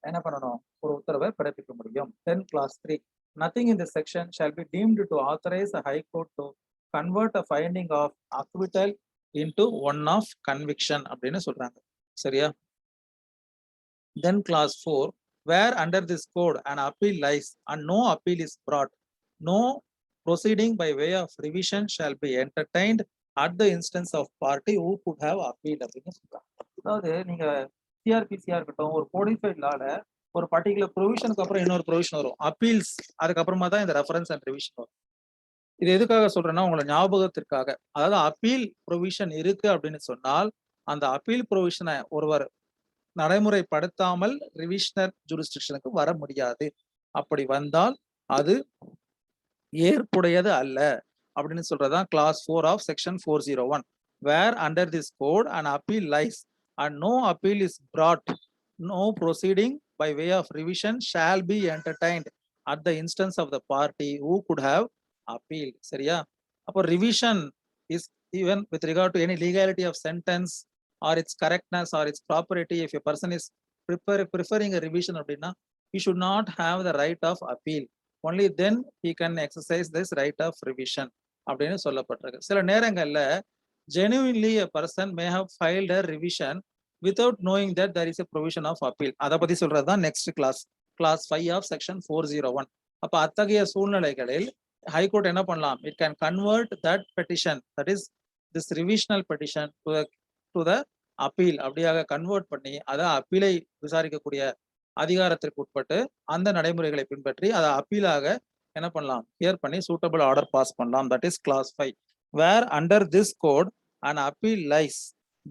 என்ன பண்ணணும்? ஒரு உத்தரவை பிறப்பிக்க முடியும். 10 class 3 nothing in this section shall be deemed to authorize a high court to convert a finding of acquittal into one of conviction அப்படின்னு சொல்றாங்க. சரியா? Then class 4 where under this code an appeal lies and no appeal is brought, no proceeding by way of revision shall be entertained at the instance of party who could have appealed அப்படின்னு சொல்றாங்க. அதாவது நீங்க சிஆர்பிசியா இருக்கட்டும் ஒரு codified லால ஒரு particular ப்ரொவிஷனுக்கு அப்புறம் இன்னொரு ப்ரொவிஷன் வரும், அப்பீல்ஸ். அதுக்கப்புறமா தான் இந்த ரெஃபரன்ஸ் அண்ட் ரிவிஷன் வரும். இது எதுக்காக சொல்றேன்னா உங்களை ஞாபகத்திற்காக. அதாவது அப்பீல் ப்ரொவிஷன் இருக்கு அப்படின்னு சொன்னால் அந்த அப்பீல் ப்ரொவிஷனை ஒருவர் நடைமுறைப்படுத்தாமல் ரிவிஷனல் ஜூரிஸ்டிக்ஷனுக்கு வர முடியாது. அப்படி வந்தால் அது ஏற்புடையது அல்ல அப்படின்னு சொல்றதுதான் clause 4 of section 401. Where under this code and appeal lies and no appeal is brought, no proceeding by way of revision shall be entertained at the instance of the party who could have appealed. சரியா? அப்போ revision is even with regard to any legality of sentence or its correctness or its propriety. If a person is preferring a revision அப்படின்னா he should not have the right of appeal. Only then he can exercise this right of revision அப்படின்னு சொல்லப்பட்டிருக்கு. சில நேரங்கள்ல genuinely a person may have filed a revision without knowing that there is a provision of appeal. அதை பத்தி சொல்றதுதான் next class 5 of section 401. அப்ப அத்தகைய சூழ்நிலைகளில் ஹைகோர்ட் என்ன பண்ணலாம்? It can convert that petition, that is this revisional petition to the appeal, அப்படியாக convert பண்ணி அதை அப்பீலை விசாரிக்கக்கூடிய அதிகாரத்திற்கு உட்பட்டு அந்த நடைமுறைகளை பின்பற்றி அதை அப்பீலாக என்ன பண்ணலாம்? ஹியர் பண்ணி சூட்டபிள் ஆர்டர் பாஸ் பண்ணலாம். That is clause 5. Where under this code an appeal lies,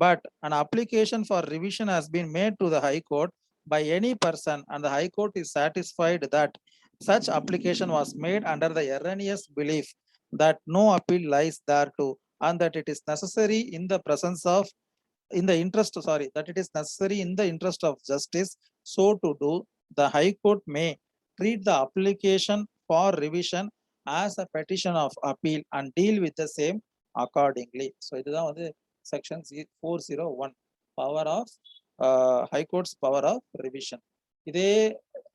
but an application for revision has been made to the High Court by any person and the High Court is satisfied that such application was made under the erroneous belief that no appeal lies thereto and that it is necessary in the presence of that it is necessary in the interest of justice so to do, the High Court may treat the application for revision as a petition of appeal and deal with the same accordingly. So இதுதான் வந்து section 401, power of high court's power of revision. இதே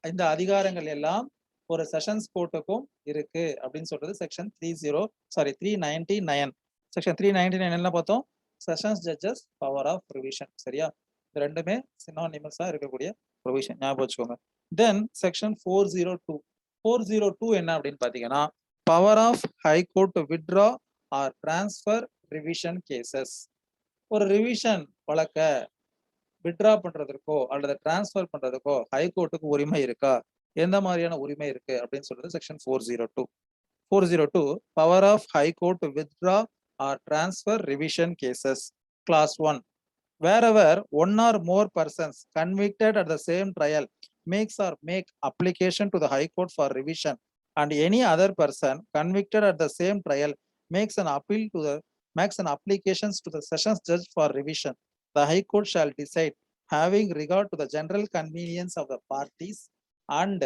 இந்த அதிகாரங்கள் எல்லாம் ஒரு sessions கோர்ட்டுக்கும் இருக்கு அப்படின்னு சொல்றது செக்ஷன் 399. செக்ஷன் 399 என்ன பார்த்தோம்? Sessions judges power of revision. சரியா? இது ரெண்டுமே சினானிமஸா இருக்கக்கூடிய ப்ரொவிஷன், ஞாபகம் வச்சுக்கோங்க. தென் செக்ஷன் 402 என்ன அப்படின்னு பாத்தீங்கன்னா, power of high court to withdraw or transfer revision cases. ஒரு ரிவிஷன் வழக்க வித்ட்ரா பண்றதுக்கோ அல்லது டிரான்ஸ்ஃபர் பண்றதுக்கோ ஹைகோர்ட்டுக்கு உரிமை இருக்கா? எந்த மாதிரியான உரிமை இருக்கு அப்படின்னு சொல்றது section 402. Power of high court to withdraw or transfer revision cases. Clause 1. wherever one or more persons convicted at the same trial make application to the High Court for revision and any other person convicted at the same trial makes an applications to the sessions judge for revision, the High Court shall decide, having regard to the general convenience of the parties and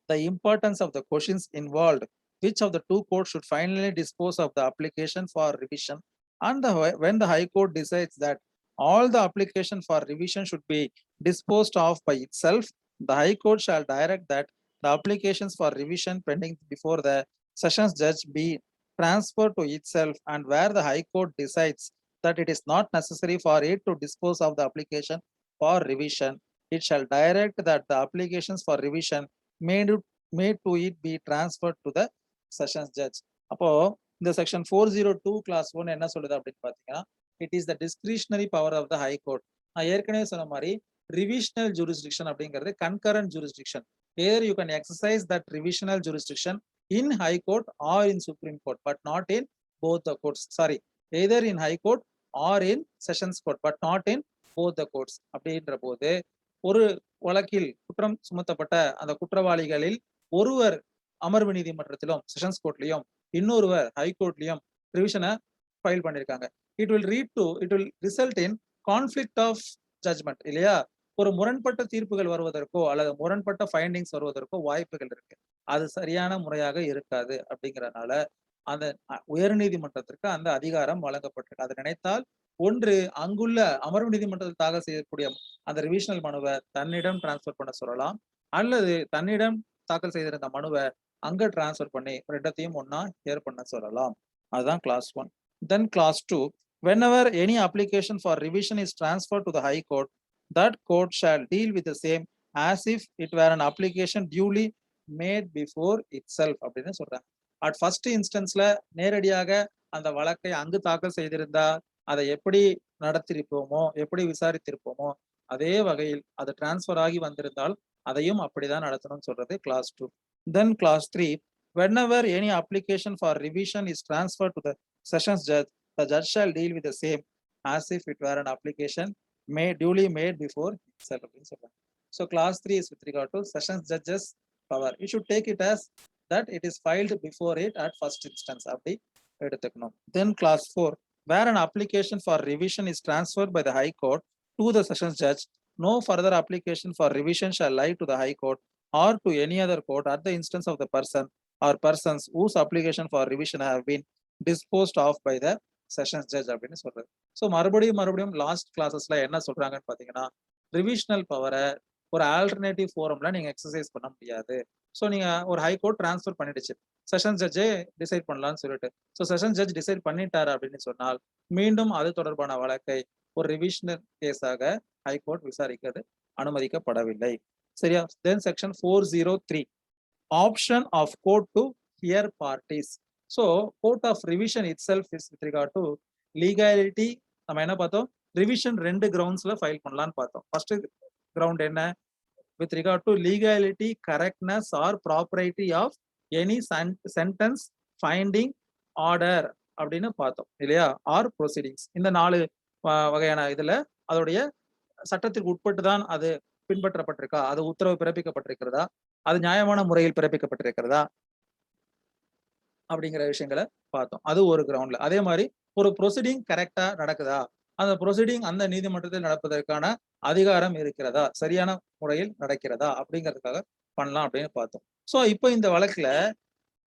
the importance of the questions involved, which of the two courts should finally dispose of the application for revision. And when the High Court decides that all the application for revision should be disposed of by itself, the High Court shall direct that the applications for revision pending before the sessions judge be transferred to itself, and where the High Court decides that it is not necessary for it to dispose of the application for revision, it shall direct that the applications for revision made to it be transferred to the sessions judge. அப்போ இந்த section 402 class 1 என்ன சொல்லுது அப்படின்னு பாத்தீங்கன்னா, it is the discretionary power of the high court. நான் ஏற்கனவே சொன்ன மாதிரி ரிவிஷனல் ஜூரிஸ்டிக்ஷன் அப்படிங்கிறது concurrent jurisdiction. either you can exercise that revisional jurisdiction in high court or in supreme court but not in both the courts. either in high court or in sessions court but not in both the courts. அப்படின்ற போது ஒரு வழக்கில் குற்றம் சுமத்தப்பட்ட அந்த குற்றவாளிகளில் ஒருவர் அமர்வு நீதிமன்றத்திலும் sessions கோர்ட்லயும் இன்னொருவர் ஹைகோர்ட்லயும் ரிவிஷனை ஃபைல் பண்ணிருக்காங்க. It will result in conflict of judgment இல்லையா? ஒரு முரண்பட்ட தீர்ப்புகள் வருவதற்கோ அல்லது முரண்பட்ட ஃபைண்டிங்ஸ் வருவதற்கோ வாய்ப்புகள் இருக்கு. அது சரியான முறையாக இருக்காது. அப்படிங்கறதுனால அந்த உயர் நீதிமன்றத்திற்கு அந்த அதிகாரம் வழங்கப்பட்டிருக்கு. அதை நினைத்தால் ஒன்று அங்குள்ள அமர்வு நீதிமன்றத்தில் தாக்கல் செய்யக்கூடிய அந்த ரிவிஷனல் மனுவை தன்னிடம் டிரான்ஸ்பர் பண்ண சொல்லலாம், அல்லது தன்னிடம் தாக்கல் செய்திருந்த மனுவை அங்க டிரான்ஸ்பர் பண்ணி ரெண்டத்தையும் ஒன்னா ஹியர் பண்ண சொல்லலாம். அதுதான் class 1. Then clause 2. whenever any application for revision is transferred to the High Court, that court shall deal with the same as if it were an application duly made before itself அப்படின்னு சொல்றாங்க. At first இன்ஸ்டன்ஸ்ல நேரடியாக அந்த வழக்கை அங்கு தாக்கல் செய்திருந்தா அதை எப்படி நடத்திருப்போமோ, எப்படி விசாரித்திருப்போமோ, அதே வகையில் அது டிரான்ஸ்பர் ஆகி வந்திருந்தால் அதையும் அப்படிதான் நடத்தணும்னு சொல்றது class 2. Then class 3. whenever any application for revision is transferred to the sessions judge, the judge shall deal with the same as if it were an application duly made before himself அப்படின்னு சொல்றாங்க. So clause 3 is with regard to sessions judges power. You should take it as that it is filed before it at first instance அப்படி எடுத்துக்கணும். Then clause 4, where an application for revision is transferred by the High Court to the sessions judge, no further application for revision shall lie to the High Court or to any other court at the instance of the person or persons whose application for revision have been disposed of by the sessions judge அப்படின்னு சொல்றது. So மறுபடியும் last கிளாஸஸ்ல என்ன சொல்றாங்கன்னு பாத்தீங்கன்னா, ரிவிஷனல் பவரை ஒரு alternative ஃபோரம்ல நீங்க exercise பண்ண முடியாது. ஸோ நீங்க ஒரு ஹை கோர்ட் டிரான்ஸ்ஃபர் பண்ணிடுச்சு, செஷன் ஜட்ஜே டிசைட் பண்ணலாம்னு சொல்லிட்டு, ஸோ செஷன் ஜட்ஜ் டிசைட் பண்ணிட்டாரு அப்படின்னு சொன்னால் மீண்டும் அது தொடர்பான வழக்கை ஒரு ரிவிஷனல் கேஸாக ஹை கோர்ட் விசாரிக்கிறது அனுமதிக்கப்படவில்லை. சரியா? Then section 403, option of court to hear parties. So court of revision itself is with regard to legality. நம்ம என்ன பார்த்தோம்? ரிவிஷன் 2 கிரவுண்ட்ஸ்ல ஃபைல் பண்ணலாம்னு பார்த்தோம். ஃபர்ஸ்ட் கிரவுண்ட் என்ன? With regard to legality, correctness or propriety of any sentence, finding, order அப்படின்னு பார்த்தோம் இல்லையா? Or proceedings. இந்த 4 வகையான இதுல அதோடைய சட்டத்திற்கு உட்பட்டு தான் அது பின்பற்றப்பட்டிருக்கா, அது உத்தரவு பிறப்பிக்கப்பட்டிருக்கிறதா, அது நியாயமான முறையில் பிறப்பிக்கப்பட்டிருக்கிறதா அப்படிங்கிற விஷயங்களை பார்த்தோம். அது ஒரு கிரவுண்ட்ல. அதே மாதிரி ஒரு ப்ரொசீடிங் கரெக்டா நடக்குதா, அந்த ப்ரொசீடிங் அந்த நீதிமன்றத்தில் நடப்பதற்கான அதிகாரம் இருக்கிறதா, சரியான முறையில் நடக்கிறதா அப்படிங்கிறதுக்காக பண்ணலாம் அப்படின்னு பார்த்தோம். ஸோ இப்போ இந்த வழக்குல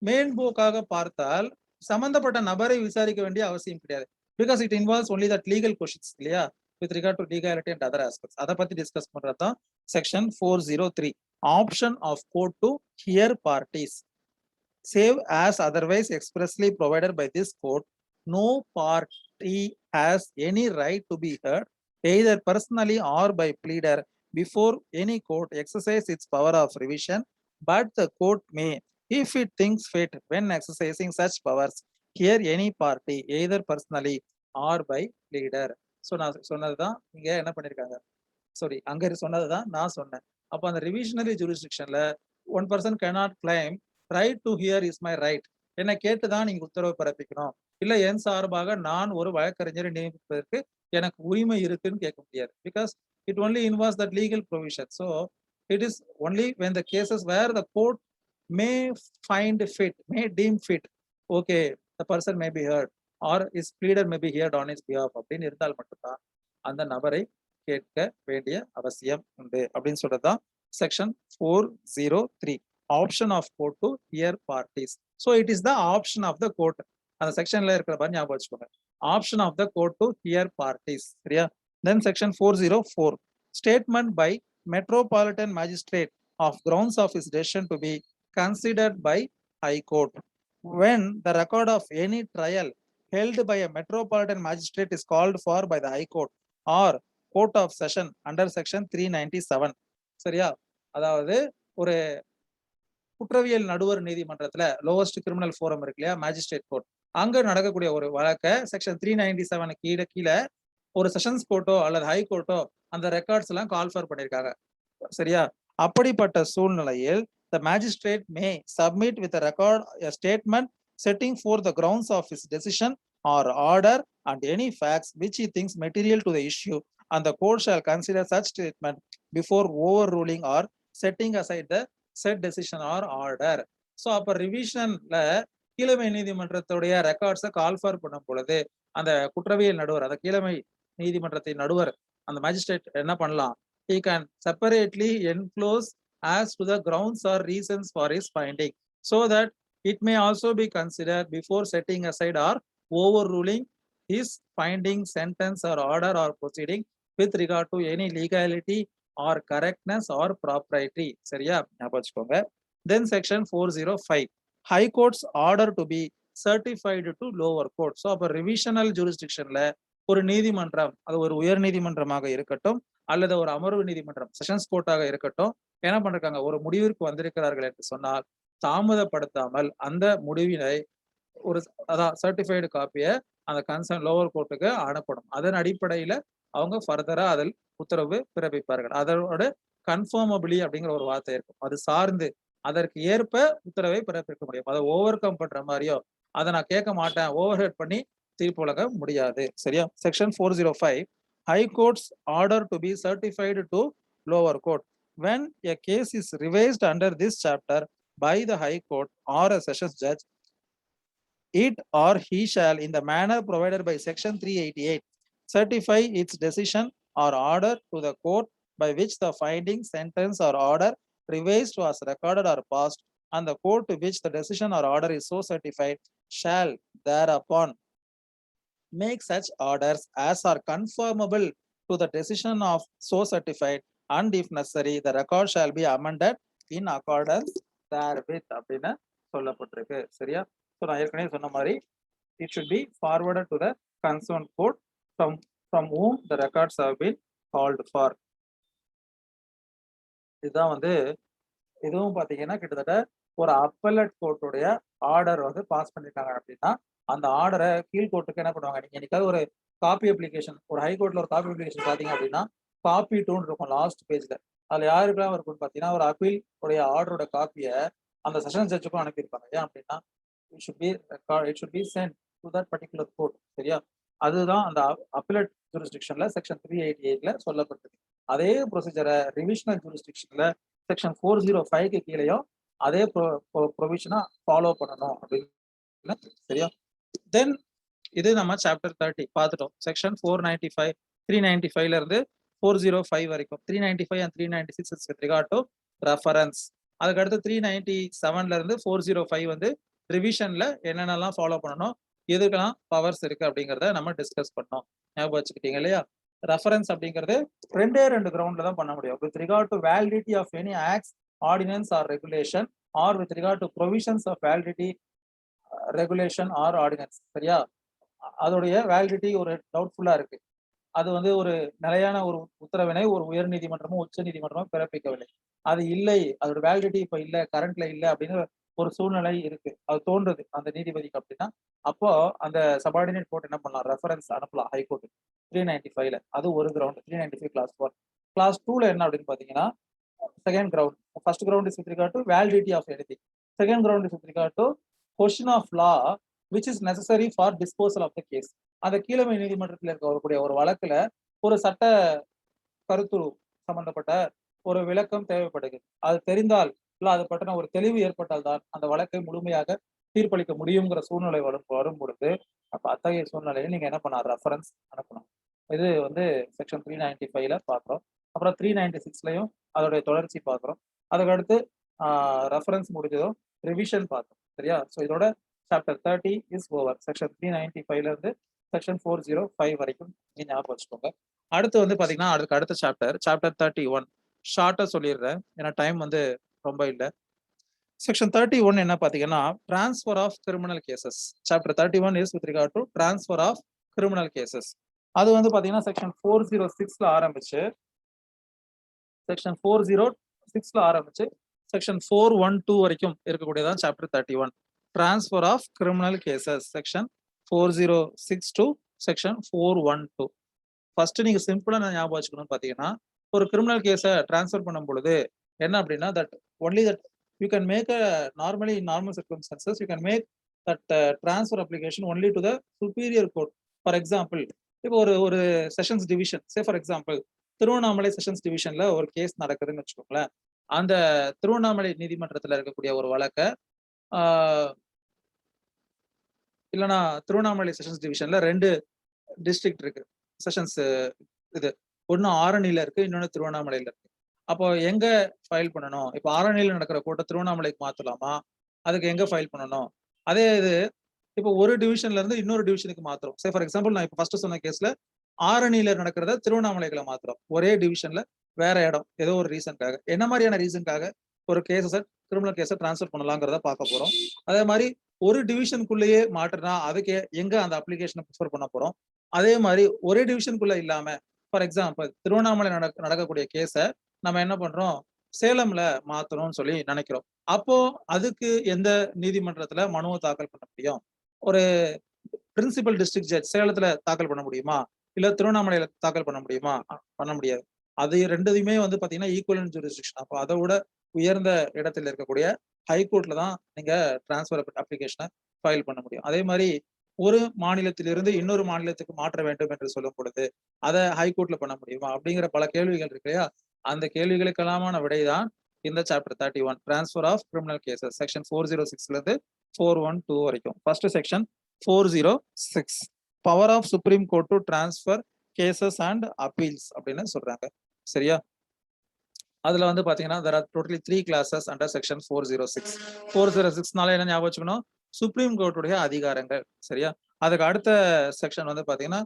மேன்போக்காக பார்த்தால் சம்பந்தப்பட்ட நபரை விசாரிக்க வேண்டிய அவசியம் கிடையாது. Because it involves only that legal questions இல்லையா, with regard to legality and other aspects. அதை பத்தி டிஸ்கஸ் பண்றது தான் section 403, option of court to hear parties. Save as otherwise expressly provided by this court, no party has any right to be heard, either personally or by pleader, before any court exercise its power of revision, but the court may, if it thinks fit, when exercising such powers, hear any party, either personally or by pleader. So நான் சொன்னதுதான் இங்க என்ன பண்ணிருக்காங்க, sorry அங்க சொன்னதுதான் நான் சொன்னேன். அப்போ அந்த ரிவிஷனரி ஜூரிஸ்டிக்ஷன்ல one person cannot claim right to hear is my right, என்னை கேட்டுதான் நீங்க உத்தரவு பிறப்பிக்கணும், இல்ல என் சார்பாக நான் ஒரு வழக்கறிஞரை நியமிப்பதற்கு எனக்கு உரிமை இருக்குன்னு கேட்க முடியாது. Because it only involves that legal provision. So it is only when the cases where the court may find fit, may deem fit, okay the person may be heard or his pleader may be heard on his behalf அப்படின்னு இருந்தால் மட்டும்தான் அந்த நபரை கேட்க வேண்டிய அவசியம் உண்டு அப்படின்னு சொல்றதுதான் section 403, option of court to hear parties. So it is the option of the court. அந்த செக்ஷன்ல இருக்கிற மாதிரி ஞாபகம் வச்சுக்கோங்க. option of the court to hear parties. சரியா? Then section 404, statement by metropolitan magistrate of grounds of his decision to be considered by High Court. When the record of any trial held by a metropolitan magistrate is called for by the High Court or Court of Session under section 397. சரியா? அதாவது ஒரு குற்றவியல் நடுவர் நீதிமன்றத்துல lowest criminal forum இருக்கு இல்லையா, magistrate court, அங்க நடக்கக்கூடிய ஒரு வழக்க செக்ஷன் 397 கீழே ஒரு செஷன்ஸ் கோர்ட்டோ அல்லது ஹை கோர்ட்டோ அந்த ரெக்கார்ட்ஸ் எல்லாம் கால்ஃபர் பண்ணிருக்காங்க. சரியா? அப்படிப்பட்ட சூழ்நிலையில் the magistrate may submit with a record a statement setting forth the grounds of his decision or order and any facts which he thinks material to the issue, and the court shall consider such statement before overruling or setting aside the set decision R order. So அப்ப ரிவிஷன்ல கீழமை நீதிமன்றத்துடைய ரெக்கார்ட்ஸை call for பண்ணும் பொழுது அந்த குற்றவியல் நடுவர், அந்த கீழமை நீதிமன்றத்தின் நடுவர், அந்த மேஜிஸ்ட்ரேட் என்ன பண்ணலாம்? he can separately enclose as to the grounds or reasons for his finding, so that it may also be considered before setting aside or overruling his finding, sentence or order or proceeding with regard to any legality or correctness or propriety. சரியா? ஞாபகம் வச்சுக்கோங்க. Then section 405, High Court's order to be certified to lower court. So அப்போ ரிவிஷனல் ஜூரிஸ்டிக்ஷன்ல ஒரு நீதிமன்றம், அது ஒரு உயர் நீதிமன்றமாக இருக்கட்டும் அல்லது ஒரு அமர்வு நீதிமன்றம் செஷன்ஸ் கோர்ட்டாக இருக்கட்டும், என்ன பண்றாங்க, ஒரு முடிவிற்கு வந்திருக்கிறார்கள் என்று சொன்னால் தாமதப்படுத்தாமல் அந்த முடிவினை ஒரு அதான் சர்டிஃபைடு காப்பியை அந்த கன்சர்ன் லோவர் கோர்ட்டுக்கு அனுப்பணும். அதன் அடிப்படையில அவங்க ஃபர்தரா அதில் உத்தரவு பிறப்பிப்பார்கள். அதோட கன்ஃபார்மபிளி அப்படிங்கிற ஒரு வார்த்தை இருக்கும், அது சார்ந்து அதற்கு ஏற்ப உத்தரவை பிறப்பிக்க முடியும். அதை ஓவர் கம் பண்ற மாதிரியோ அதை நான் கேட்க மாட்டேன் ஓவர் ஹெட் பண்ணி தீர்ப்பு வழங்க முடியாது. சரியா? Section 405, high court's order to be certified to lower court. When a case is revised under this chapter by the high court or a sessions judge, it or he shall, in the manner provided by section 388, certify its decision or order to the court by which the finding, sentence or order revised was recorded or passed, and the court to which the decision or order is so certified shall thereupon make such orders as are conformable to the decision of so certified, and if necessary the record shall be amended in accordance therewith அப்படின்னு சொல்லப்பட்டிருக்கு. சரியா? So நான் ஏற்கனவே சொன்ன மாதிரி it should be forwarded to the concerned court from whom the records have been called for. இதுதான் வந்து இதுவும் பாத்தீங்கன்னா கிட்டத்தட்ட ஒரு அப்பலட் கோர்ட்டுடைய ஆர்டர் வந்து பாஸ் பண்ணிருக்காங்க அப்படின்னா அந்த ஆர்டரை கீழ்கோர்ட்டுக்கு என்ன பண்ணுவாங்க, நீங்க என்னைக்காவது ஒரு காப்பி அப்ளிகேஷன், ஒரு ஹைகோர்ட்ல ஒரு காப்பி அப்ளிகேஷன் பாத்தீங்க அப்படின்னா காப்பி டூன்னு இருக்கும் லாஸ்ட் பேஜ்ல. அதுல யாருக்கெல்லாம் இருக்கும்னு பாத்தீங்கன்னா ஒரு அப்பீல் உடைய ஆர்டரோட காப்பியை அந்த செஷன் ஜட்ஜுக்கும் அனுப்பியிருப்பாங்க. ஏன் அப்படின்னா it should be sent to that particular court. சரியா? அதுதான் அந்த அப்பீலட் ஜூரிஸ்டிக்ஷன்ல செக்ஷன் 388ல சொல்லப்பட்டது. அதே ப்ரொசீஜரை ரிவிஷனல் ஜூரிஸ்டிக்ஷன்ல செக்ஷன் 405க்கு கீழேயும் அதே ப்ரொவிஷனா ஃபாலோ பண்ணணும் அப்படின்னு. சரியா? தென் இது நம்ம சாப்டர் 30 பார்த்துட்டோம். செக்ஷன் 495 395ல இருந்து 405 வரைக்கும். 395 and 396 is with regard to reference. அதுக்கு அடுத்து 397ல இருந்து 405 வந்து ரிவிஷன்ல என்னென்னலாம் ஃபாலோ பண்ணணும், எதுக்கெல்லாம் பவர்ஸ் இருக்கு அப்படிங்கிறத நம்ம டிஸ்கஸ் பண்ணோம். ஞாபகம் வச்சுக்கிட்டீங்க இல்லையா? ரெஃபரன்ஸ் அப்படிங்கிறது ரெண்டு கிரவுண்ட்ல தான் பண்ண முடியும். With regard to validity of any acts, ordinance or regulation, or with regard to provisions of validity, regulation or ordinance. சரியா? அதோடைய வேலிடிட்டி ஒரு டவுட்ஃபுல்லா இருக்கு. அது வந்து ஒரு நிலையான ஒரு உத்தரவினை ஒரு உயர் நீதிமன்றமும் உச்ச நீதிமன்றமும் பிறப்பிக்கவில்லை. அது இல்லை, அதோட வேலிடிட்டி இப்ப இல்ல, கரண்ட்ல இல்லை அப்படின்னு ஒரு சூழ்நிலை இருக்கு, அது தோன்றுது அந்த நீதிபதிக்கு அப்படின்னா, அப்போ அந்த சபார்டினேட் கோர்ட் என்ன பண்ணலாம், ரெஃபரன்ஸ் அனுப்பலாம் ஹைகோர்ட் 395ல. அது ஒரு கிரவுண்ட். 395 கிளாஸ் 4. கிளாஸ் 2ல என்ன அப்படின்னு பாத்தீங்கன்னா second ground. First ground is with regard to validity of anything. Second ground is with regard to question of law which is necessary for disposal of the case. அந்த கீழமை நீதிமன்றத்தில் இருக்கக்கூடிய ஒரு வழக்குல ஒரு சட்ட கருத்துரு சம்பந்தப்பட்ட ஒரு விளக்கம் தேவைப்படுகிறது. அது தெரிந்தால் இல்ல அது பற்றின ஒரு தெளிவு ஏற்பட்டால் தான் அந்த வழக்கை முழுமையாக தீர்ப்பளிக்க முடியுங்கிற சூழ்நிலை வரும் பொழுது, அப்ப அத்தகைய சூழ்நிலையில் நீங்க என்ன பண்ணலாம், ரெஃபரன்ஸ் அனுப்பணும். இது வந்து செக்ஷன் 395ல பாக்குறோம். அப்புறம் 396லயும் அதோடைய தொடர்ச்சி பாக்குறோம். அதுக்கடுத்து ரெஃபரன்ஸ் முடிஞ்சதும் ரிவிஷன் பார்த்தோம். சரியா? ஸோ இதோட சாப்டர் 30 இஸ் ஓவர். செக்ஷன் 395ல இருந்து செக்ஷன் 405 வரைக்கும் நீங்க ஞாபகம் வச்சுக்கோங்க. அடுத்து வந்து பாத்தீங்கன்னா அடுத்த சாப்டர் 31 ஷார்ட்டா சொல்லிடுறேன், ஏன்னா டைம் வந்து ரொம்ப இல்லை. செக்ஷன் 31 என்ன பாத்தீங்கன்னா transfer of criminal cases. Chapter 31 is with regard to transfer of criminal cases. அது வந்து பாத்தீங்கன்னா செக்ஷன் 406ல ஆரம்பிச்சு செக்ஷன் 406ல ஆரம்பிச்சு செக்ஷன் 412 வரைக்கும் இருக்கக்கூடியதான் chapter 31. Transfer of criminal cases section 406 to section 412. First நீங்க சிம்பிளா ஞாபகம் வச்சுக்கணும்னு பாத்தீங்கன்னா ஒரு கிரிமினல் கேஸை டிரான்ஸ்ஃபர் பண்ணும் பொழுது என்ன அப்படின்னா that only that you can make a normally in normal circumstances you can make that transfer application only to the superior court. For example, இப்போ ஒரு sessions division, say for example Tiruvannamalai sessions டிவிஷன்ல ஒரு case நடக்குதுன்னு வச்சுக்கோங்களேன். அந்த திருவண்ணாமலை நீதிமன்றத்துல இருக்கக்கூடிய ஒரு வழக்கை இல்லைன்னா திருவண்ணாமலை செஷன்ஸ் டிவிஷன்ல 2 டிஸ்ட்ரிக்ட் இருக்கு செஷன்ஸ். இது ஒன்னு ஆரணியில இருக்கு, இன்னொன்னு திருவண்ணாமலையில இருக்கு. அப்போ எங்க ஃபைல் பண்ணணும்? இப்போ ஆரணியில நடக்கிற கோர்ட்டை திருவண்ணாமலைக்கு மாத்தலாமா? அதுக்கு எங்க ஃபைல் பண்ணணும்? அதே இது இப்போ ஒரு டிவிஷன்ல இருந்து இன்னொரு டிவிஷனுக்கு மாத்துறோம். சே ஃபார் எக்ஸாம்பிள் நான் இப்போ ஃபர்ஸ்ட் சொன்ன கேஸ்ல ஆரணியில நடக்கிறத திருவண்ணாமலைக்குள்ள மாத்துறோம். ஒரே டிவிஷன்ல வேற இடம், ஏதோ ஒரு ரீசன்காக. என்ன மாதிரியான ரீசன்காக ஒரு கேஸை கிரிமினல் கேஸை டிரான்ஸ்ஃபர் பண்ணலாங்கிறத பார்க்க போறோம். அதே மாதிரி ஒரு டிவிஷனுக்குள்ளேயே மாற்றினா அதுக்கு எங்க அந்த அப்ளிகேஷனை ப்ரிஃபர் பண்ண போறோம். அதே மாதிரி ஒரே டிவிஷனுக்குள்ள இல்லாம ஃபார் எக்ஸாம்பிள் திருவண்ணாமலை நடக்கக்கூடிய கேஸை நம்ம என்ன பண்றோம், சேலம்ல மாத்தணும்னு சொல்லி நினைக்கிறோம். அப்போ அதுக்கு எந்த நீதிமன்றத்துல மனுவை தாக்கல் பண்ண முடியும்? ஒரு பிரின்சிபல் டிஸ்ட்ரிக்ட் ஜட்ஜ் சேலத்துல தாக்கல் பண்ண முடியுமா, இல்ல திருவண்ணாமலையில தாக்கல் பண்ண முடியுமா? பண்ண முடியாது. அது ரெண்டுமே வந்து பாத்தீங்கன்னா ஈக்குவலன்ட் ஜூரிஸ்டிக்ஷன். அப்போ அதை விட உயர்ந்த இடத்துல இருக்கக்கூடிய ஹைகோர்ட்ல தான் நீங்க டிரான்ஸ்ஃபர் அப்ளிகேஷனை ஃபைல் பண்ண முடியும். அதே மாதிரி ஒரு மாநிலத்திலிருந்து இன்னொரு மாநிலத்துக்கு மாற்ற வேண்டும் என்று சொல்லும் பொழுது அதை ஹைகோர்ட்ல பண்ண முடியுமா அப்படிங்கிற பல கேள்விகள் இருக்கு இல்லையா? அந்த கேள்விகளுக்கெல்லாமான விடைதான் இந்த chapter 31 transfer of criminal cases section 406ல இருந்து 412 வரைக்கும். First section 406 power of supreme court to transfer cases and appeals அப்படின்னு சொல்றாங்க. சரியா? அதுல வந்து பாத்தீங்கன்னா there are totally 3 classes under section 406. 406னால என்ன ஞாபகம் வச்சுக்கணும்? சுப்ரீம் கோர்ட்டுடைய அதிகாரங்கள். சரியா? அதுக்கு அடுத்த செக்ஷன் வந்து பாத்தீங்கன்னா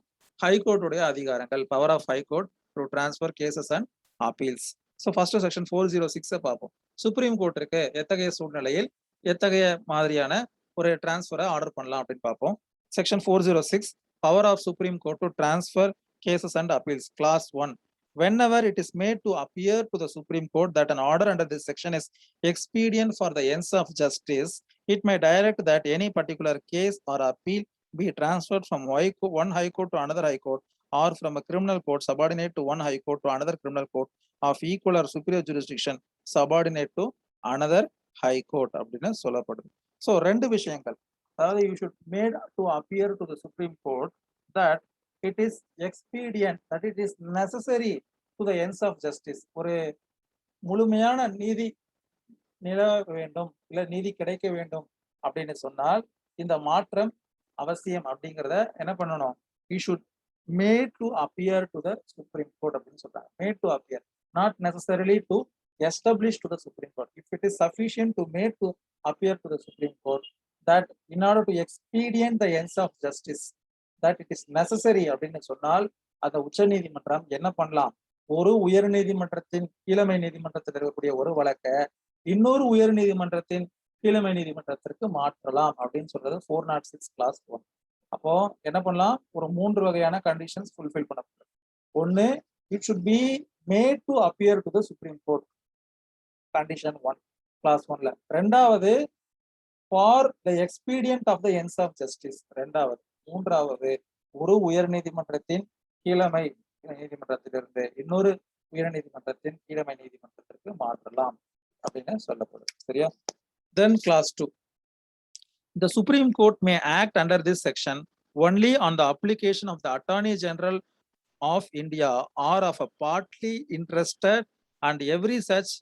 ஹைகோர்ட்டுடைய அதிகாரங்கள், power of high court to transfer cases and appeals. So first section 406 பார்ப்போம். சுப்ரீம் கோர்ட்டிற்கு எத்தகைய சூழ்நிலையில் எத்தகைய மாதிரியான ஒரு டிரான்ஸ்ஃபரை ஆர்டர் பண்ணலாம் அப்படின்னு பார்ப்போம். Section 406 power of supreme court to transfer cases and appeals clause 1. Whenever it is made to appear to the Supreme Court that an order under this section is expedient for the ends of justice, it may direct that any particular case or appeal be transferred from one high court to another high court, or from a criminal court subordinate to one high court to another criminal court of equal or superior jurisdiction subordinate to another high court அப்படின்னு சொல்லப்படுது. So ரெண்டு விஷயங்கள், அதாவது you should made to appear to the Supreme Court that it is expedient, that it is necessary to the ends of justice. ஒரு முழுமையான நீதி நிலவ வேண்டும், இல்ல நீதி கிடைக்க வேண்டும் அப்படின்னு சொன்னால் இந்த மாற்றம் அவசியம் அப்படிங்கிறத என்ன பண்ணணும்? we should made to appear to the Supreme Court அப்படின்னு சொல்றாங்க. made to appear, not necessarily to establish to the Supreme Court. If it is sufficient to made to appear to the Supreme Court, that in order to expedient the ends of justice, that it is necessary அப்படின்னு சொன்னால் அந்த உச்ச நீதிமன்றம் என்ன பண்ணலாம்? ஒரு உயர் நீதிமன்றத்தின் கீழமை நீதிமன்றத்தில் இருக்கக்கூடிய ஒரு வழக்கை இன்னொரு உயர் நீதிமன்றத்தின் கீழமை நீதிமன்றத்திற்கு மாற்றலாம் அப்படின்னு சொல்றது 406 கிளாஸ் 1. அப்போ என்ன பண்ணலாம்? ஒரு 3 வகையான கண்டிஷன்ஸ் ஃபுல்ஃபில் பண்ணப்படும். ஒன்னு, it should be made to appear to the Supreme Court, condition 1 clause 1ல. ரெண்டாவது, for the expedient of the ends of justice, ரெண்டாவது. மூன்றாவது, ஒரு உயர் நீதிமன்றத்தின் கீழமை நீதிமன்றத்திலிருந்து இன்னொரு உயர் நீதிமன்றத்தின் கீழமை நீதிமன்றத்திற்கு மாற்றலாம் அப்படின்னு சொல்லப்படுது. சரியா? Then class 2. The Supreme Court may act under this section only on the application of the Attorney General of India or of a party interested, and every such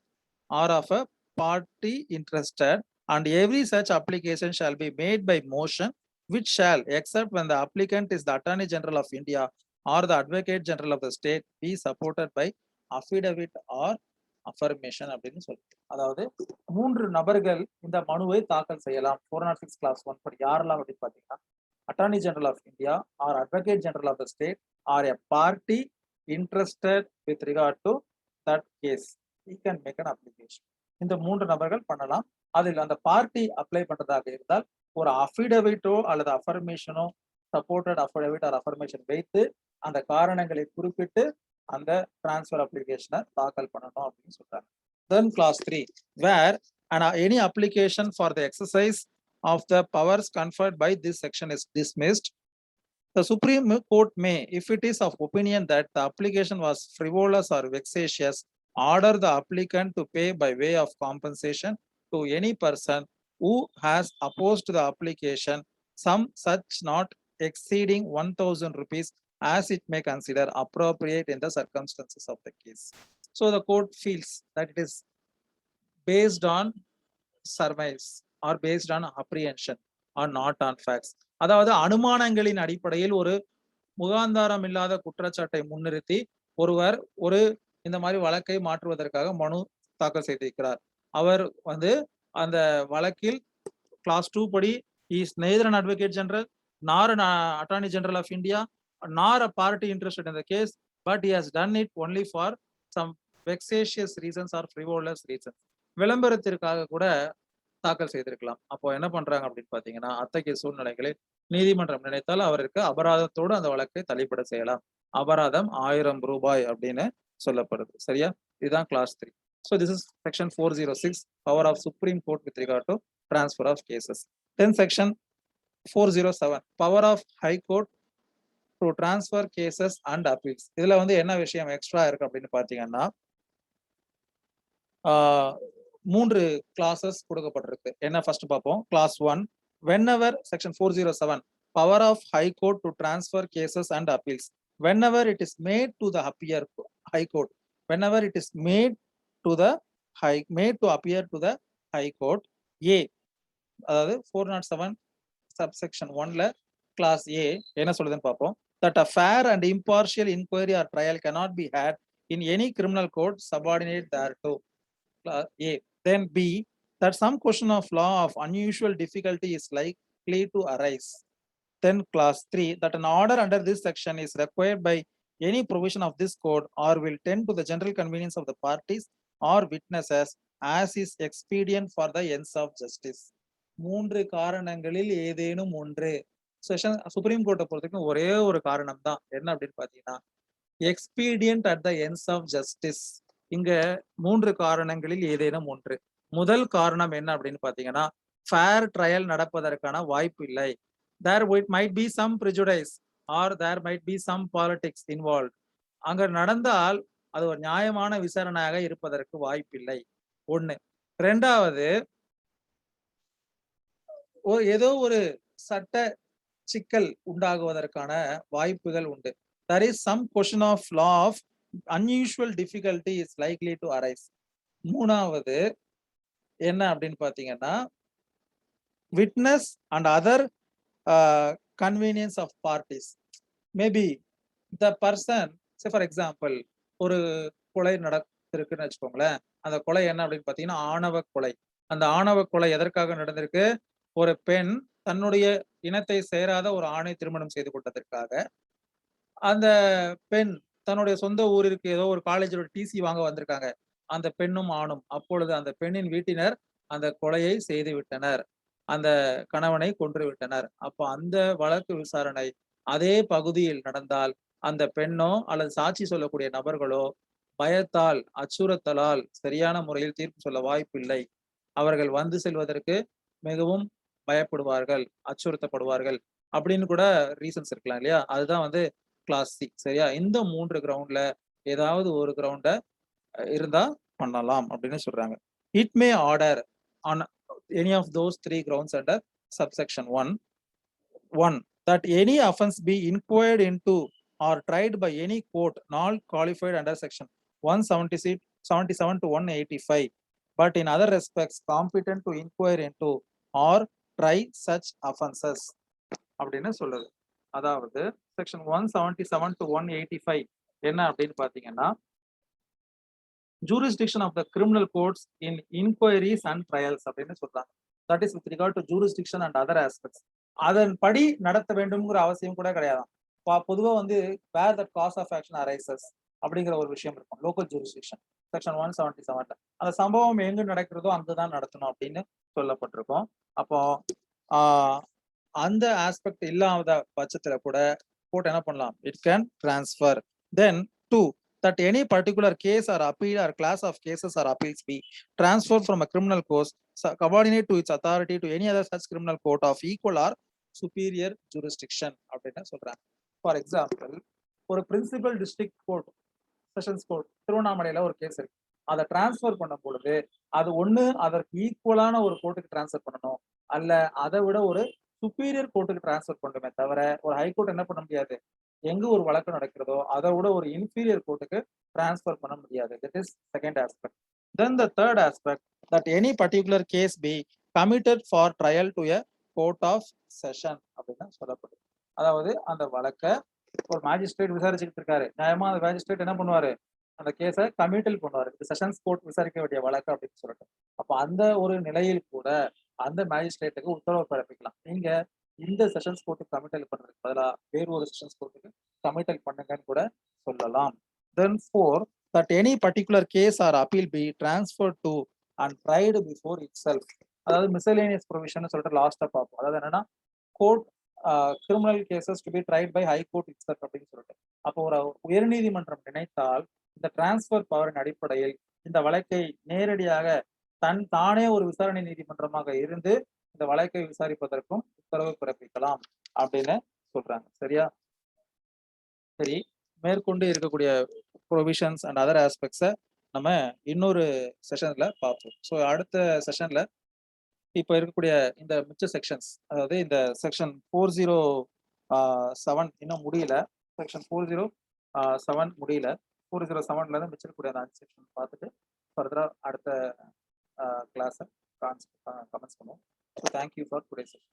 or of a party interested, and every such application shall be made by motion, which shall, except when the applicant is the Attorney General of India or the Advocate General of the state, be supported by affidavit or affirmation அப்படின்னு சொல்லுது. அதாவது 3 நபர்கள் இந்த மனுவை தாக்கல் செய்யலாம் 406 class 1 படி. யாரெல்லாம் அப்படின்னு பார்த்தீங்கன்னா, attorney general of India or advocate general of the state or a party interested with regard to that case, he can make an application. இந்த 3 நபர்கள் பண்ணலாம். அதில் அந்த பார்ட்டி அப்ளை பண்றதாக இருந்தால் ஒரு அஃபிடவிட்டோ அல்லது அஃபர்மேஷனோ, சப்போர்ட்டட் அஃபிடவிட் ஆர் அஃபர்மேஷன் வைத்து அந்த காரணங்களை குறிப்பிட்டு அந்த டிரான்ஸ்ஃபர் அப்ளிகேஷனை தாக்கல் பண்ணணும் அப்படின்னு சொல்றாங்க. Then class 3, where any application for the exercise of the powers conferred by this section is dismissed, the Supreme Court may, if it is of opinion that the application was frivolous or vexatious, order the applicant to pay by way of compensation to any person who has opposed the application some such not exceeding 1,000 rupees as it may consider appropriate in the circumstances of the case. So the court feels that it is based on surmise or based on apprehension or not on facts. அதாவது அனுமானங்களின் அடிப்படையில் ஒரு முகாந்தாரம் இல்லாத குற்றச்சாட்டை முன்னிறுத்தி ஒருவர் ஒரு இந்த மாதிரி வழக்கை மாற்றுவதற்காக மனு தாக்கல் செய்திருக்கிறார். அவர் வந்து அந்த வழக்கில் கிளாஸ் 2 படி is neither an advocate general nor an attorney general of India nor a party interested in the case, but he has done it only for some vexatious reasons or frivolous reasons. விளம்பரத்திற்காக கூட தாக்கல் செய்திருக்கலாம். அப்போ என்ன பண்றாங்க அப்படின்னு பாத்தீங்கன்னா, அத்தகைய சூழ்நிலைகளில் நீதிமன்றம் நினைத்தால் அவருக்கு அபராதத்தோடு அந்த வழக்கை தள்ளுபடி செய்யலாம். அபராதம் 1000 ரூபாய் அப்படின்னு சொல்லப்படுது. சரியா? இதுதான் class 3. So this is section 406, power of Supreme Court with regard to transfer of cases. Then section 407, power of High Court to transfer cases and appeals. இதுல வந்து என்ன விஷயம் எக்ஸ்ட்ரா இருக்கு அப்படின்னு பாத்தீங்கன்னா, 3 கிளாஸஸ் கொடுக்கப்பட்டிருக்கு. என்ன ஃபர்ஸ்ட் பார்ப்போம். Clause 1, whenever section 407, power of High Court to transfer cases and appeals. Whenever it is made to the High Court, whenever it is made to appear to the High Court, A, அதாவது 407 subsection 1ல class A என்ன சொல்லுதுன்னு பார்ப்போம். That a fair and impartial inquiry or trial cannot be had in any criminal court subordinate thereto. Class A. Then B, that some question of law of unusual difficulty is likely to arise. Then class 3, that an order under this section is required by any provision of this code or will tend to the general convenience of the parties or witnesses as is expedient for the ends of justice. 3 காரணங்களில் ஏதேனும் ஒன்று. Supreme கோர்ட்டை பொறுத்தவரைக்கும் ஒரே ஒரு காரணம் தான். என்ன அப்படின்னு பாத்தீங்கன்னா, expedient at the ends of justice. இங்க 3 காரணங்களில் ஏதேனும் ஒன்று. முதல் காரணம் என்ன அப்படின்னு பாத்தீங்கன்னா, ஃபேர் ட்ரையல் நடப்பதற்கான வாய்ப்பு இல்லை. There might be some prejudice or there might be some politics involved. அங்க நடந்தால் அது ஒரு நியாயமான விசாரணையாக இருப்பதற்கு வாய்ப்பில்லை. 1. 2வது, ஏதோ ஒரு சட்ட சிக்கல் உண்டாகுவதற்கான வாய்ப்புகள் உண்டு. There is some question of law of unusual difficulty is likely to arise. 3வது என்ன அப்படின்னு பாத்தீங்கன்னா, witness and other convenience of parties. Maybe the person, say for example, ஒரு கொலை நடந்திருக்குன்னு வச்சுக்கோங்களேன். அந்த கொலை என்ன அப்படின்னு பாத்தீங்கன்னா ஆணவ கொலை. அந்த ஆணவ கொலை எதற்காக நடந்திருக்கு? ஒரு பெண் தன்னுடைய இனத்தை சேராத ஒரு ஆணை திருமணம் செய்து கொண்டதற்காக அந்த பெண் தன்னுடைய சொந்த ஊரிற்கு ஏதோ ஒரு காலேஜோட டிசி வாங்க வந்திருக்காங்க. அந்த பெண்ணும் ஆணும். அப்பொழுது அந்த பெண்ணின் வீட்டினர் அந்த கொலையை செய்து விட்டனர். அந்த கணவனை கொன்று விட்டனர். அப்போ அந்த வழக்கு விசாரணை அதே பகுதியில் நடந்தால் அந்த பெண்ணோ அல்லது சாட்சி சொல்லக்கூடிய நபர்களோ பயத்தால் அச்சுறுத்தலால் சரியான முறையில் தீர்ப்பு சொல்ல வாய்ப்பில்லை. அவர்கள் வந்து செல்வதற்கு மிகவும் பயப்படுவார்கள், அச்சுறுத்தப்படுவார்கள் அப்படின்னு கூட ரீசன்ஸ் இருக்கலாம் இல்லையா? அதுதான் வந்து கிளாஸ் சி. சரியா? இந்த 3 கிரவுண்ட்ல ஏதாவது ஒரு கிரவுண்ட இருந்தா பண்ணலாம் அப்படின்னு சொல்றாங்க. It may order on any of those 3 grounds under subsection 1. 1. That any offense be inquired into or tried by any court not qualified under section 177 to 185, but in other respects competent to inquire into or try such offenses அப்படின்னு சொல்லுது. அதாவது section 177 to 185 என்ன அப்படின்னு பாத்தீங்கன்னா, jurisdiction of the criminal courts in inquiries and trials அப்படின்னு சொல்றாங்க. That is with regard to jurisdiction and other aspects. அதன்படி நடத்த வேண்டும்ங்கிற அவசியம் கூட கிடையாதாம். பொதுவா வந்து where the cause of action arises அப்படிங்கிற ஒரு விஷயம் இருக்கும். லோக்கல் ஜூரிஸ்டிக்ஷன் செக்ஷன் 177ல அந்த சம்பவம் எங்கு நடக்கிறதோ அங்குதான் நடத்தணும் அப்படின்னு சொல்லப்பட்டிருக்கும். அப்போ அந்த ஆஸ்பெக்ட் இல்லாத பட்சத்துல கூட கோர்ட் என்ன பண்ணலாம்? It can transfer. Then 2, that any particular case or appeal or class of cases or appeals be transferred from a criminal court subordinate to its authority to any other such criminal court of equal or superior jurisdiction அப்படின்னு சொல்றாங்க. For example, ஒரு principal district court, sessions court திருவண்ணாமலையில ஒரு case இருக்கு. அதை transfer பண்ணும் பொழுது அது ஒண்ணு அதற்கு ஈக்குவலான ஒரு கோர்ட்டுக்கு டிரான்ஸ்ஃபர் பண்ணணும், அல்ல அதை விட ஒரு சுப்பீரியர் கோர்ட்டுக்கு டிரான்ஸ்ஃபர் பண்ணுமே தவிர ஒரு ஹைகோர்ட் என்ன பண்ண முடியாது, எங்க ஒரு வழக்கு நடக்கிறதோ அதை விட ஒரு இன்ஃபீரியர் கோர்ட்டுக்கு டிரான்ஸ்ஃபர் பண்ண முடியாது. That is second aspect. Then the third aspect, that any particular case be committed for trial to a court of session அப்படின்னு சொல்லப்படுது. அதாவது அந்த வழக்கை ஒரு மேஜிஸ்ட்ரேட் விசாரிச்சுக்கிட்டு இருக்காரு. நியாயமா அந்த மேஜிஸ்ட்ரேட் என்ன பண்ணுவாரு? அந்த கேஸை கமிட்டல் பண்ணுவாரு. செஷன்ஸ் கோர்ட் விசாரிக்க வேண்டிய வழக்கு அப்படின்னு சொல்லிட்டு. அப்ப அந்த ஒரு நிலையில் கூட அந்த மேஜிஸ்ட்ரேட்டுக்கு உத்தரவு பிறப்பிக்கலாம். நீங்க இந்த செஷன்ஸ் கோர்ட்டுக்கு கமிட்டல் பண்றதுக்கு பதிலாக வேறு ஒரு செஷன்ஸ் கோர்ட்டுக்கு கமிட்டல் பண்ணுங்கன்னு கூட சொல்லலாம். தென் 4, that any particular case or appeal be transferred to and tried before itself. அதாவது மிசலேனியஸ் ப்ரொவிஷன் சொல்லிட்டு லாஸ்டா பார்ப்போம். அதாவது என்னன்னா, court criminal cases to be tried by high court itself அப்படின்னு சொல்லிட்டு. அப்போ ஒரு உயர்நீதிமன்றம் நினைத்தால் இந்த டிரான்ஸ்பர் பவரின் அடிப்படையில் இந்த வழக்கை நேரடியாக தானே ஒரு விசாரணை நீதிமன்றமாக இருந்து இந்த வழக்கை விசாரிப்பதற்கும் உத்தரவு பிறப்பிக்கலாம் அப்படின்னு சொல்றாங்க. சரியா? சரி, மேற்கொண்டு இருக்கக்கூடிய ப்ரொவிஷன்ஸ் அண்ட் அதர் ஆஸ்பெக்ட்ஸை நம்ம இன்னொரு செஷன்ல பார்ப்போம். ஸோ அடுத்த செஷன்ல இப்போ இருக்கக்கூடிய இந்த மிச்ச செக்ஷன்ஸ், அதாவது இந்த செக்ஷன் 407 இன்னும் முடியல. செக்ஷன் 407 முடியல. 407ல இருந்து மிச்சம் இருக்கக்கூடிய அந்த 5 செக்ஷன் பார்த்துட்டு ஃபர்தரா அடுத்த கிளாஸ கமெண்ட்ஸ் பண்ணுவோம். So thank you for today session.